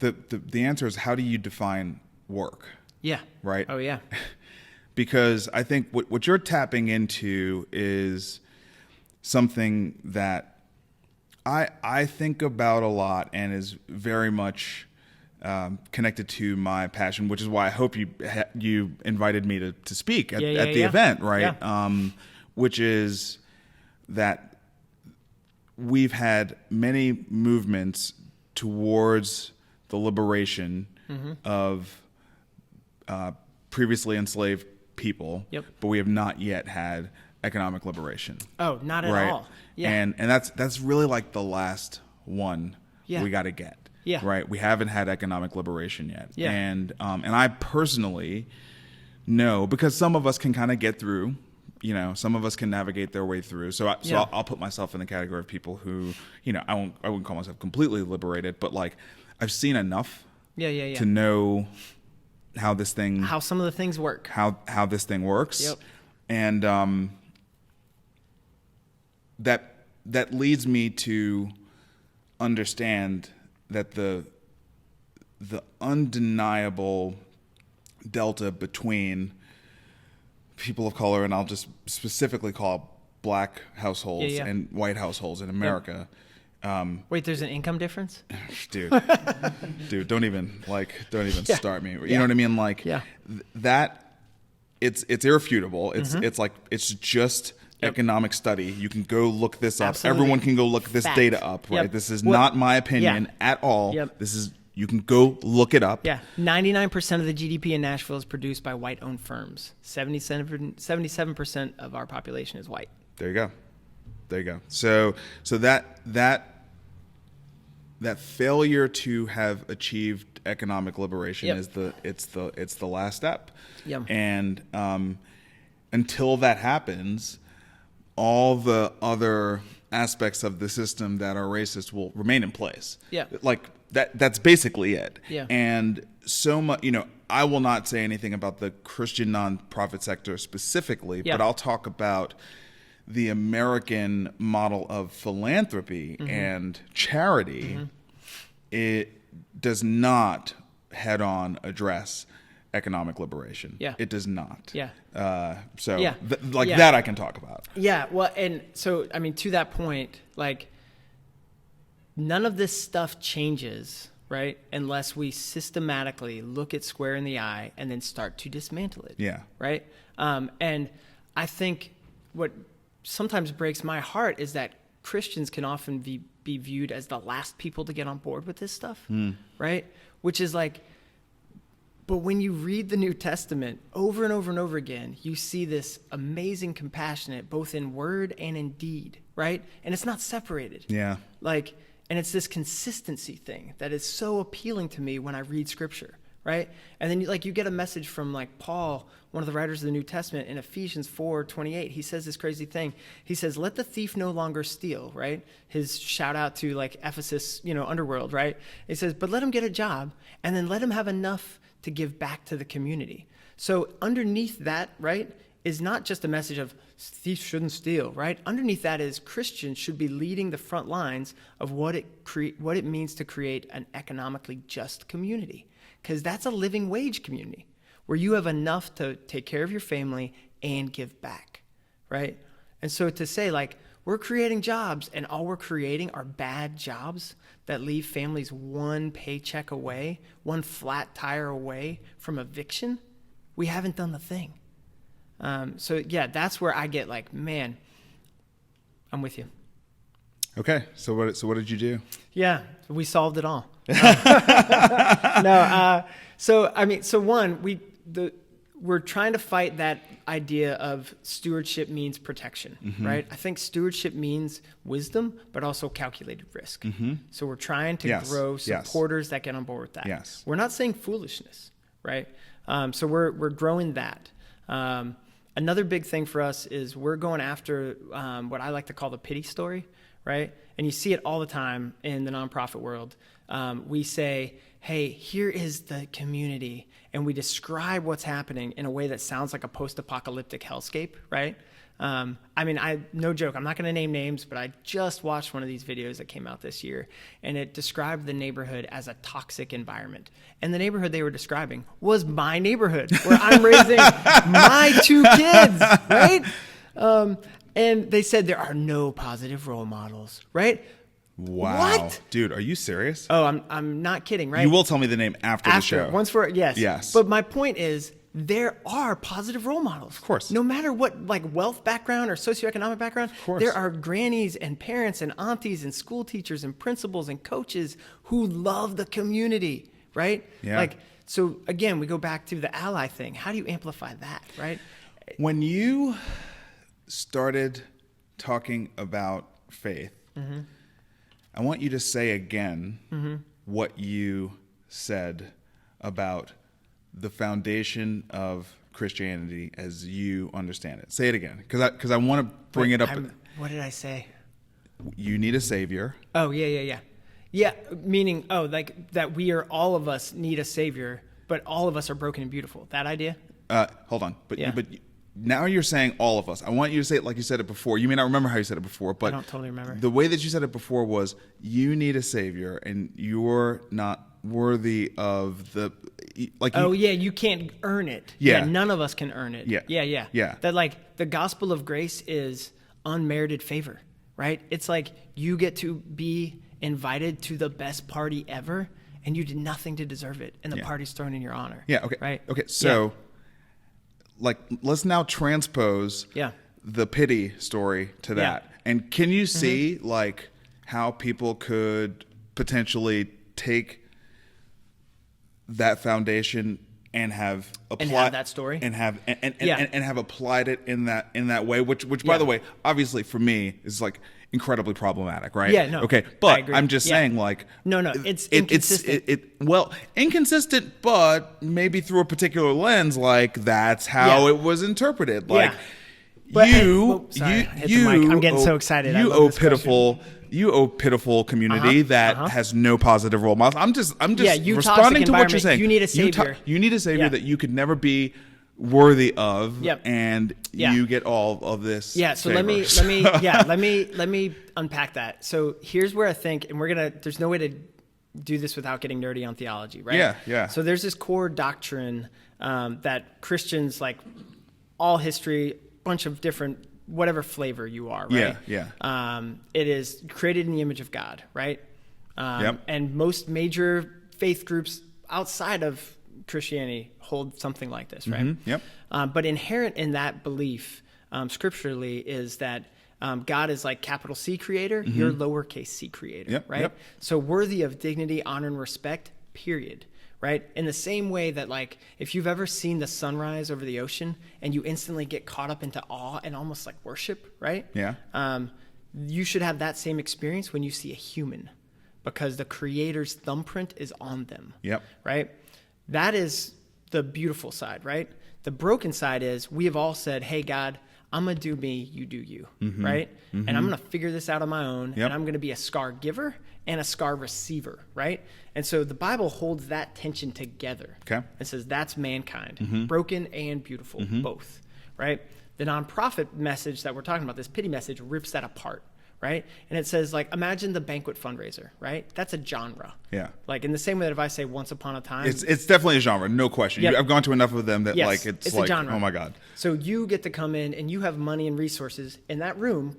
the answer is, how do you define work? Yeah. Right? Oh, yeah. Because I think what you're tapping into is something that I think about a lot and is very much connected to my passion, which is why I hope you invited me to speak at the event, right? Yeah. Which is that we've had many movements towards the liberation of previously enslaved people, but we have not yet had economic liberation. Oh, not at all. Yeah. And that's really like the last one we got to get. Yeah. Right. We haven't had economic liberation yet. Yeah. And I personally know, because some of us can kind of get through, some of us can navigate their way through. So I'll put myself in the category of people who, I wouldn't call myself completely liberated, but like I've seen enough to know how some of the things work, how this thing works. Yep. And that leads me to understand that the undeniable delta between people of color, and I'll just specifically call black households and white households in America. Wait, there's an income difference? Dude, don't even start me. You know what I mean? Like that, it's irrefutable. It's just economic study. You can go look this up. Absolutely. Everyone can go look this data up, right? This is not my opinion at all. You can go look it up. Yeah. 99% of the GDP in Nashville is produced by white-owned firms. 77% of our population is white. There you go. So that failure to have achieved economic liberation is the last step. Yep. And until that happens, all the other aspects of the system that are racist will remain in place. Yeah. Like that's basically it. Yeah. And so much, I will not say anything about the Christian nonprofit sector specifically, but I'll talk about the American model of philanthropy and charity. It does not head on address economic liberation. Yeah. It does not. Yeah. That I can talk about. Yeah. Well, and so, I mean, to that point, like none of this stuff changes, right? Unless we systematically look it square in the eye and then start to dismantle it. Yeah. Right. And I think what sometimes breaks my heart is that Christians can often be viewed as the last people to get on board with this stuff. Right. Which is like, but when you read the New Testament over and over and over again, you see this amazing compassionate, both in word and in deed, right? And it's not separated. Yeah. Like, and it's this consistency thing that is so appealing to me when I read scripture, right? And then you get a message from like Paul, one of the writers of the New Testament, in Ephesians 4:28. He says this crazy thing. He says, let the thief no longer steal, right? His shout out to like Ephesus, underworld, right? He says, but let him get a job, and then let him have enough to give back to the community. So underneath that, right, is not just a message of thieves shouldn't steal, right? Underneath that is Christians should be leading the front lines of what it means to create an economically just community, because that's a living wage community where you have enough to take care of your family and give back, right? And so to say like, we're creating jobs and all we're creating are bad jobs that leave families one paycheck away, one flat tire away from eviction, we haven't done the thing. So yeah, that's where I get like, man, I'm with you. Okay. So what did you do? Yeah, we solved it all. We're trying to fight that idea of stewardship means protection, right? I think stewardship means wisdom, but also calculated risk. So we're trying to grow supporters that get on board with that. Yes. We're not saying foolishness, right? So we're growing that. Another big thing for us is we're going after what I like to call the pity story, right? And you see it all the time in the nonprofit world. We say, hey, here is the community, and we describe what's happening in a way that sounds like a post-apocalyptic hellscape, right? No joke, I'm not going to name names, but I just watched one of these videos that came out this year, and it described the neighborhood as a toxic environment. And the neighborhood they were describing was my neighborhood, where I'm raising my 2 kids, right? And they said there are no positive role models, right? Wow. What? Dude, are you serious? Oh, I'm not kidding, right? You will tell me the name after the show. Yes. But my point is, there are positive role models. Of course. No matter what like wealth background or socioeconomic background, there are grannies and parents and aunties and school teachers and principals and coaches who love the community, right? Yeah. Like, so again, we go back to the ally thing. How do you amplify that, right? When you started talking about faith, I want you to say again what you said about the foundation of Christianity as you understand it. Say it again, because I want to bring it up. What did I say? You need a savior. Oh, yeah. Yeah, meaning, like that all of us need a savior, but all of us are broken and beautiful. That idea? Hold on. But now you're saying all of us. I want you to say it like you said it before. You may not remember how you said it before, but I don't totally remember. The way that you said it before was you need a savior and you're not worthy of the like. You can't earn it. Yeah. None of us can earn it. Yeah. That like the gospel of grace is unmerited favor, right? It's like you get to be invited to the best party ever, and you did nothing to deserve it, and the party's thrown in your honor. Yeah. Okay. Right. Okay. So. Like, let's now transpose the pity story to that. And can you see like how people could potentially take that foundation and have applied that story and have applied it in that way, which by the way, obviously for me is like incredibly problematic, right? Yeah, no. Okay, but I'm just saying, like, no, it's inconsistent. Inconsistent, but maybe through a particular lens, like that's how it was interpreted. Like, I'm getting so excited. You pitiful community that has no positive role models. I'm just responding to what you're saying. You need a savior. You need a savior that you could never be worthy of, and you get all of this. Yeah. So let me unpack that. So here's where I think, and there's no way to do this without getting nerdy on theology, right? Yeah. So there's this core doctrine that Christians, like all history, bunch of different, whatever flavor you are, right? Yeah. It is created in the image of God, right? And most major faith groups outside of Christianity hold something like this, right? Mm-hmm. Yep. But inherent in that belief, scripturally, is that God is like capital C creator, you're lowercase c creator, right? Yep. So worthy of dignity, honor, and respect, period. Right? In the same way that, like, if you've ever seen the sunrise over the ocean and you instantly get caught up into awe and almost like worship, right? Yeah. You should have that same experience when you see a human, because the creator's thumbprint is on them. Yep. Right? That is the beautiful side, right? The broken side is we have all said, hey, God, I'm going to do me, you do you, right? And I'm going to figure this out on my own, and I'm going to be a scar giver and a scar receiver, right? And so the Bible holds that tension together. Okay. It says that's mankind, broken and beautiful, both, right? The nonprofit message that we're talking about, this pity message, rips that apart, right? And it says, like, imagine the banquet fundraiser, right? That's a genre. Yeah. Like, in the same way that if I say Once Upon a Time. It's definitely a genre, no question. Yep. I've gone to enough of them that, Yes, like, it's a like, genre. oh my God. So you get to come in and you have money and resources in that room.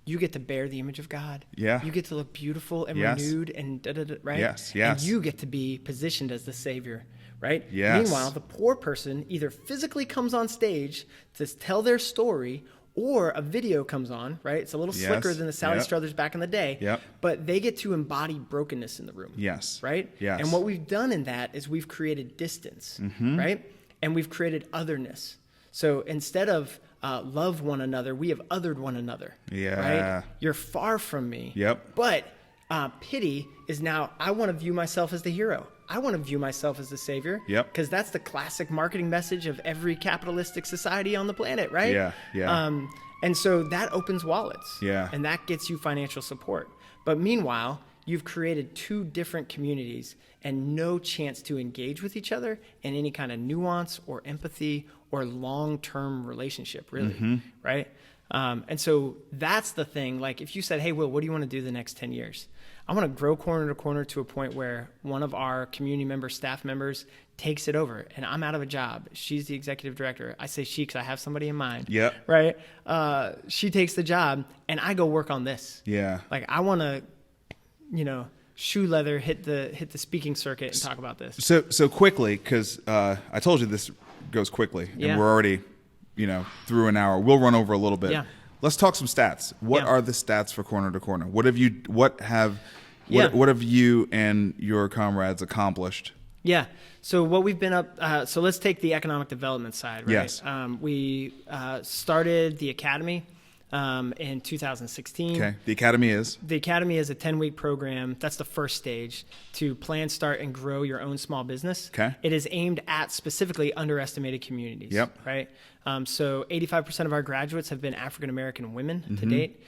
You get to bear the image of God. Yeah. You get to look beautiful and Yes. renewed and da-da-da, right? Yes. And you get to be positioned as the Savior, right? Yes. Meanwhile, the poor person either physically comes on stage to tell their story, or a video comes on, right? It's a little slicker than the Sally Struthers back in the day. Yep. But they get to embody brokenness in the room. Yes. Right? Yes. And what we've done in that is we've created distance, right? And we've created otherness. So instead of love one another, we have othered one another. Yeah. Right? You're far from me. Yep. But pity is now, I want to view myself as the hero. I want to view myself as the savior. Yep. Because that's the classic marketing message of every capitalistic society on the planet, right? Yeah. Yeah. And so that opens wallets. Yeah. And that gets you financial support. But meanwhile, you've created two different communities and no chance to engage with each other in any kind of nuance or empathy or long-term relationship, really, right? And so that's the thing. Like, if you said, hey, Will, what do you want to do the next 10 years? I want to grow Corner to Corner to a point where one of our community members, staff members, takes it over, and I'm out of a job. She's the executive director. I say she because I have somebody in mind. Yep. Right? She takes the job, and I go work on this. Yeah. Like, I want to, shoe leather, hit the speaking circuit and talk about this. So quickly, because I told you this goes quickly, and we're already, through an hour. We'll run over a little bit. Yeah. Let's talk some stats. What are the stats for Corner to Corner? What have you and your comrades accomplished? Yeah. So what we've been up. So let's take the economic development side. Right? Yes. We started the academy in 2016. Okay. The academy is a 10-week program. That's the first stage to plan, start, and grow your own small business. Okay. It is aimed at specifically underestimated communities. Yep. Right. So 85% of our graduates have been African American women to date.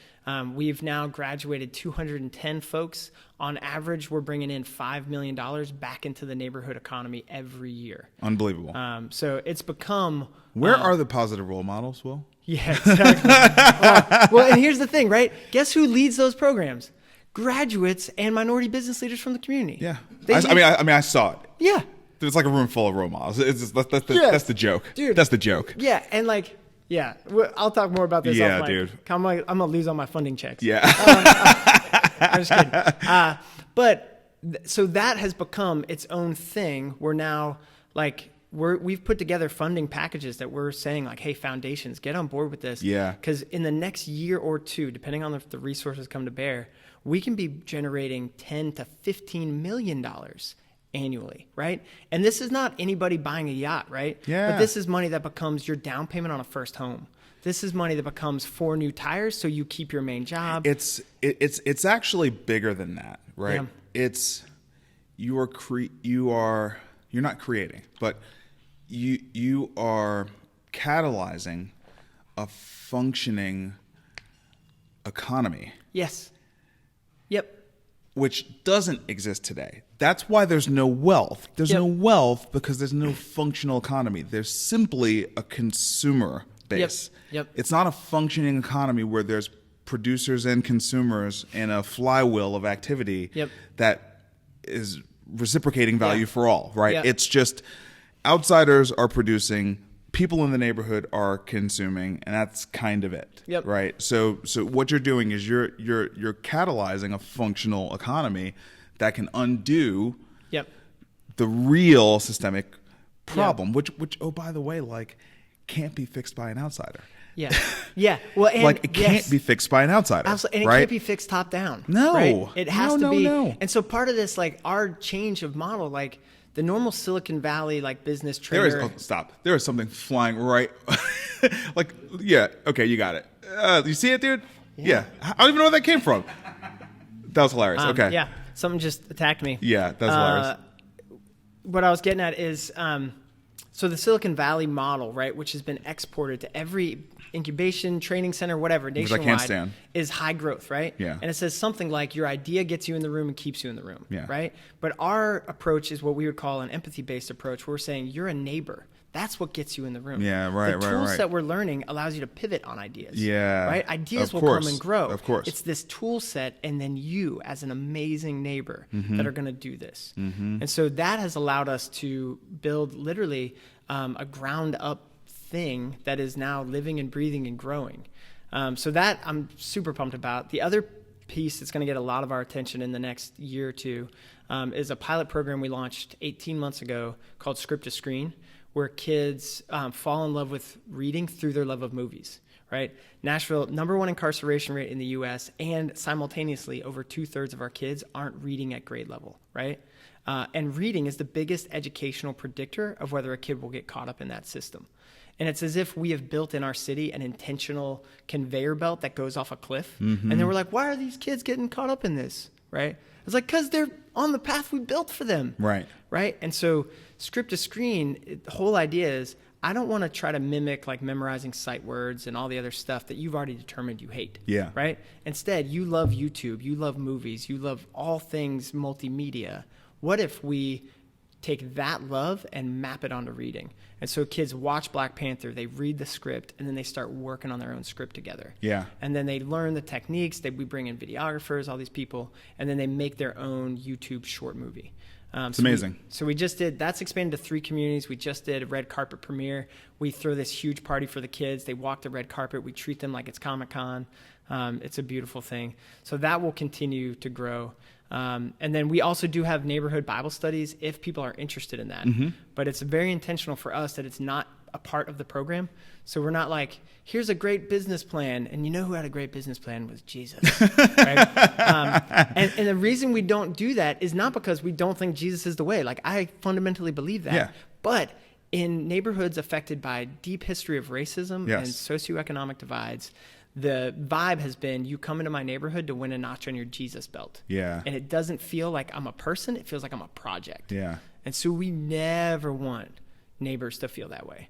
We've now graduated 210 folks. On average, we're bringing in $5 million back into the neighborhood economy every year. unbelievable. So it's become. Where are the positive role models, Will? Yeah, exactly. Well, and here's the thing, right? Guess who leads those programs? Graduates and minority business leaders from the community. Yeah. I saw it. Yeah. There's like a room full of role models. That's the joke. Dude. That's the joke. Yeah, and I'll talk more about this Yeah, off mic. dude. I'm gonna lose all my funding checks. Yeah. I'm just kidding. So that has become its own thing. We're now we've put together funding packages that we're saying like, hey, foundations, get on board with this. Yeah. Because in the next year or two, depending on if the resources come to bear, we can be generating $10 to $15 million annually, right? And this is not anybody buying a yacht, right? Yeah. But this is money that becomes your down payment on a first home. This is money that becomes 4 new tires so you keep your main job. It's actually bigger than that, right? Yeah. You're not creating, but you are catalyzing a functioning economy. Yes. Yep. Which doesn't exist today. That's why there's no wealth. There's no wealth because there's no functional economy. There's simply a consumer base. Yep. It's not a functioning economy where there's producers and consumers and a flywheel of activity that is reciprocating value for all, right? Yep. It's just outsiders are producing, people in the neighborhood are consuming, and that's kind of it, right? So what you're doing is you're catalyzing a functional economy that can undo the real systemic problem, which oh, by the way, like, can't be fixed by an outsider. Yeah. Yeah. Well, and like, it can't be fixed by an outsider. Absolutely. And right? it can't be fixed top down. No. Right? It has to be. No. And so part of this, like, our change of model, like the normal Silicon Valley, like, business trader. Stop. There is something flying right. Like, yeah. Okay. You got it. You see it, dude? Yeah. I don't even know where that came from. That was hilarious. Okay. Yeah. Something just attacked me. Yeah. That's hilarious. What I was getting at is, so the Silicon Valley model, right, which has been exported to every incubation, training center, whatever, nationwide, which I can't stand, is high growth, right? Yeah. And it says something like your idea gets you in the room and keeps you in the room, yeah. right? But our approach is what we would call an empathy-based approach, where we're saying you're a neighbor. That's what gets you in the room. Yeah, right, the tools that we're learning allows you to pivot on ideas. Yeah. Right? Ideas will come and grow. Of course. It's this tool set and then you as an amazing neighbor that are going to do this. And so that has allowed us to build literally a ground up thing that is now living and breathing and growing. So that I'm super pumped about. The other piece that's going to get a lot of our attention in the next year or two is a pilot program we launched 18 months ago called Script to Screen, where kids fall in love with reading through their love of movies, right? Nashville, #1 incarceration rate in the U.S., and simultaneously, over 2/3 of our kids aren't reading at grade level, right? And reading is the biggest educational predictor of whether a kid will get caught up in that system. And it's as if we have built in our city an intentional conveyor belt that goes off a cliff. And then we're like, why are these kids getting caught up in this, right? It's like, because they're on the path we built for them. Right. Right? And so Script to Screen, the whole idea is I don't want to try to mimic like memorizing sight words and all the other stuff that you've already determined you hate. Yeah. Right? Instead, you love YouTube, you love movies, you love all things multimedia. What if we take that love and map it onto reading? And so kids watch Black Panther, they read the script, and then they start working on their own script together. Yeah. And then they learn the techniques, we bring in videographers, all these people, and then they make their own YouTube short movie. It's amazing. So we just did, that's expanded to 3 communities. We just did a red carpet premiere. We throw this huge party for the kids. They walk the red carpet. We treat them like it's Comic-Con. It's a beautiful thing. So that will continue to grow. And then we also do have neighborhood Bible studies if people are interested in that. But it's very intentional for us that it's not a part of the program. So we're not like, here's a great business plan. And you know who had a great business plan was Jesus. Right? And the reason we don't do that is not because we don't think Jesus is the way. Like, I fundamentally believe that. Yeah. But in neighborhoods affected by a deep history of racism and socioeconomic divides, the vibe has been, you come into my neighborhood to win a notch on your Jesus belt. Yeah. And it doesn't feel like I'm a person. It feels like I'm a project. Yeah. And so we never want neighbors to feel that way.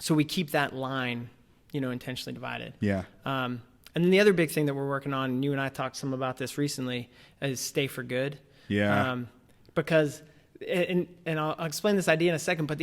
So we keep that line, intentionally divided. Yeah. And then the other big thing that we're working on, and you and I talked some about this recently, is Stay for Good. Yeah. Because, and I'll explain this idea in a second, but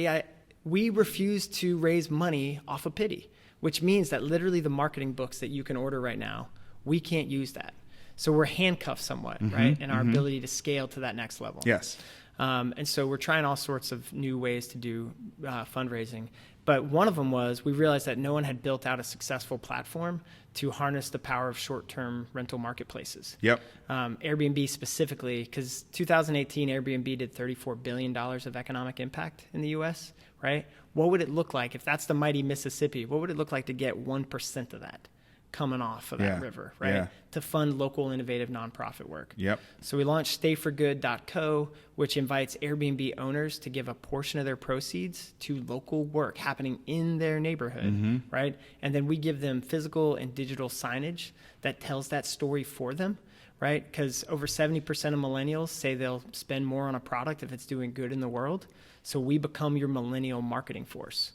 we refuse to raise money off of pity, which means that literally the marketing books that you can order right now, we can't use that. So we're handcuffed somewhat, right, in our ability to scale to that next level. Yes. And so we're trying all sorts of new ways to do fundraising. But one of them was we realized that no one had built out a successful platform to harness the power of short-term rental marketplaces. Yep. Airbnb specifically, because 2018 Airbnb did $34 billion of economic impact in the U.S., right? What would it look like if that's the mighty Mississippi? What would it look like to get 1% of that coming off of that river, right? Yeah. To fund local innovative nonprofit work. Yep. So we launched stayforgood.co, which invites Airbnb owners to give a portion of their proceeds to local work happening in their neighborhood, right? And then we give them physical and digital signage that tells that story for them, right? Because over 70% of millennials say they'll spend more on a product if it's doing good in the world. So we become your millennial marketing force,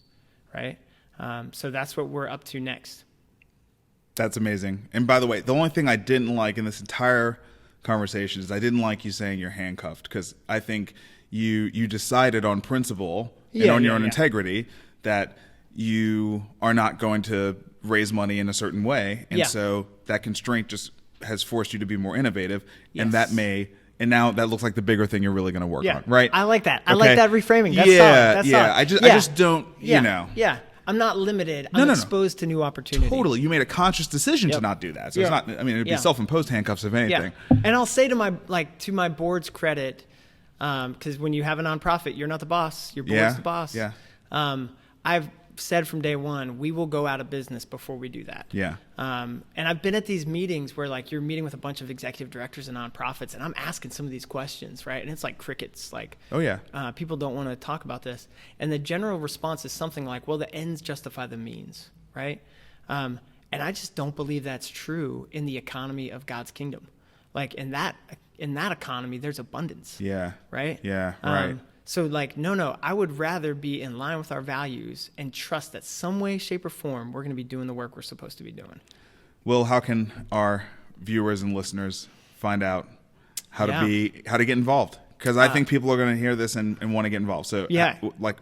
right? So that's what we're up to next. That's amazing. And by the way, the only thing I didn't like in this entire conversation is I didn't like you saying you're handcuffed, because I think you decided on principle and on your own integrity that you are not going to raise money in a certain way. And so that constraint just has forced you to be more innovative. And that now that looks like the bigger thing you're really going to work on, right? I like that. Okay. I like that reframing. That's solid. That's solid. I just don't, Yeah. I'm not limited. I'm exposed to new opportunities. Totally. You made a conscious decision to not do that. So it's not, it'd be self-imposed handcuffs if anything. Yeah. And I'll say to my board's credit, Because when you have a nonprofit, you're not the boss. Your board's the boss. Yeah. I've said from day one, we will go out of business before we do that. Yeah. And I've been at these meetings where like you're meeting with a bunch of executive directors and nonprofits, and I'm asking some of these questions, right? And it's like crickets. Like, oh yeah, people don't want to talk about this. And the general response is something like, well, the ends justify the means, right? And I just don't believe that's true in the economy of God's kingdom. Like in that economy, there's abundance. Yeah. Right? Yeah, right. So like, no, I would rather be in line with our values and trust that some way, shape, or form, we're going to be doing the work we're supposed to be doing. Will, how can our viewers and listeners find out how to get involved? Because I think people are going to hear this and want to get involved. So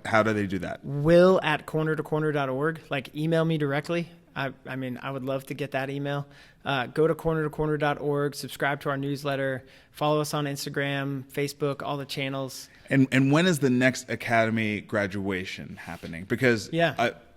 how do they do that? Will@cornertocorner.org. Like, email me directly. I mean, I would love to get that email. Go to cornertocorner.org, subscribe to our newsletter, follow us on Instagram, Facebook, all the channels. And when is the next Academy graduation happening? Because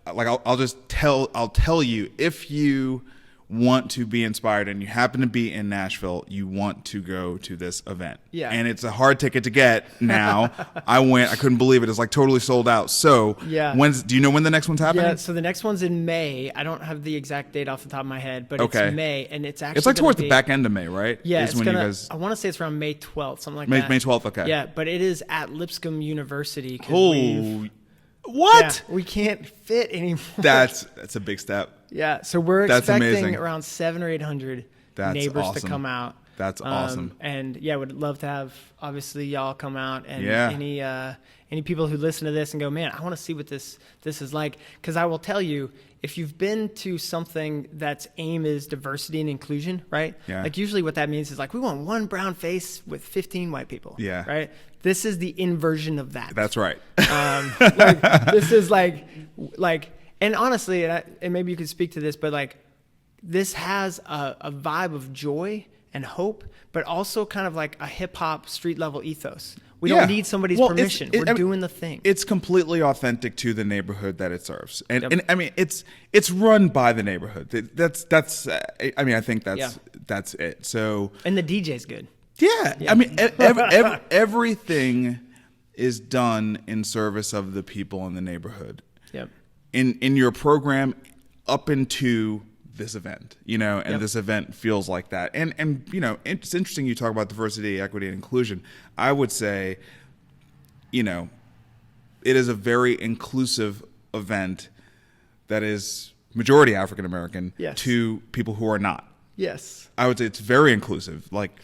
I'll tell you, if you want to be inspired and you happen to be in Nashville, you want to go to this event. Yeah. And it's a hard ticket to get now. I couldn't believe it. It's like totally sold out. So do you know when the next one's happening? Yeah, so the next one's in May. I don't have the exact date off the top of my head, but it's May, and it's actually like towards the back end of May, right? Yeah, I want to say it's around May 12th, something like that. May 12th, okay. Yeah, but it is at Lipscomb University. What? Yeah, we can't fit anymore. That's a big step. Yeah, so we're expecting around 700 or 800 neighbors to come out. That's awesome. And would love to have obviously y'all come out, and any people who listen to this and go, man, I want to see what this is like. Because I will tell you, if you've been to something that's aim is diversity and inclusion, right? Yeah. Like usually what that means is like we want one brown face with 15 white people. Yeah. Right. This is the inversion of that. That's right. This is like, and honestly, and maybe you could speak to this, but like, this has a vibe of joy and hope, but also kind of like a hip hop street level ethos. We don't need somebody's permission. We're doing the thing. It's completely authentic to the neighborhood that it serves, and I mean, it's run by the neighborhood. That's. I mean, I think that's it. So, and the DJ's good. Yeah. I mean, everything is done in service of the people in the neighborhood. Yep. In your program, up into this event, and this event feels like that. And it's interesting you talk about diversity, equity, and inclusion. I would say, it is a very inclusive event that is majority African American to people who are not. Yes. I would say it's very inclusive. Like,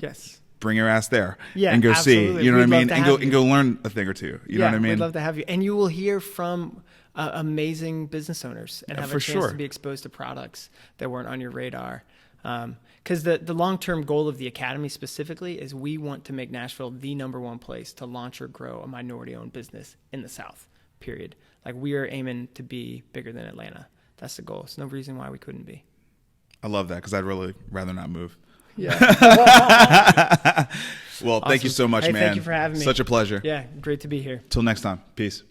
bring your ass there and go absolutely. see. You know what I mean? And go learn a thing or two. You know what I mean? We'd love to have you. And you will hear from amazing business owners and have a chance to be exposed to products that weren't on your radar. Because the long-term goal of the Academy specifically is we want to make Nashville the number one place to launch or grow a minority-owned business in the South, period. Like, we are aiming to be bigger than Atlanta. That's the goal. There's no reason why we couldn't be. I love that, because I'd really rather not move. Yeah. Well, awesome. Thank you so much, man. Thank you for having me. Such a pleasure. Yeah, great to be here. Till next time. Peace.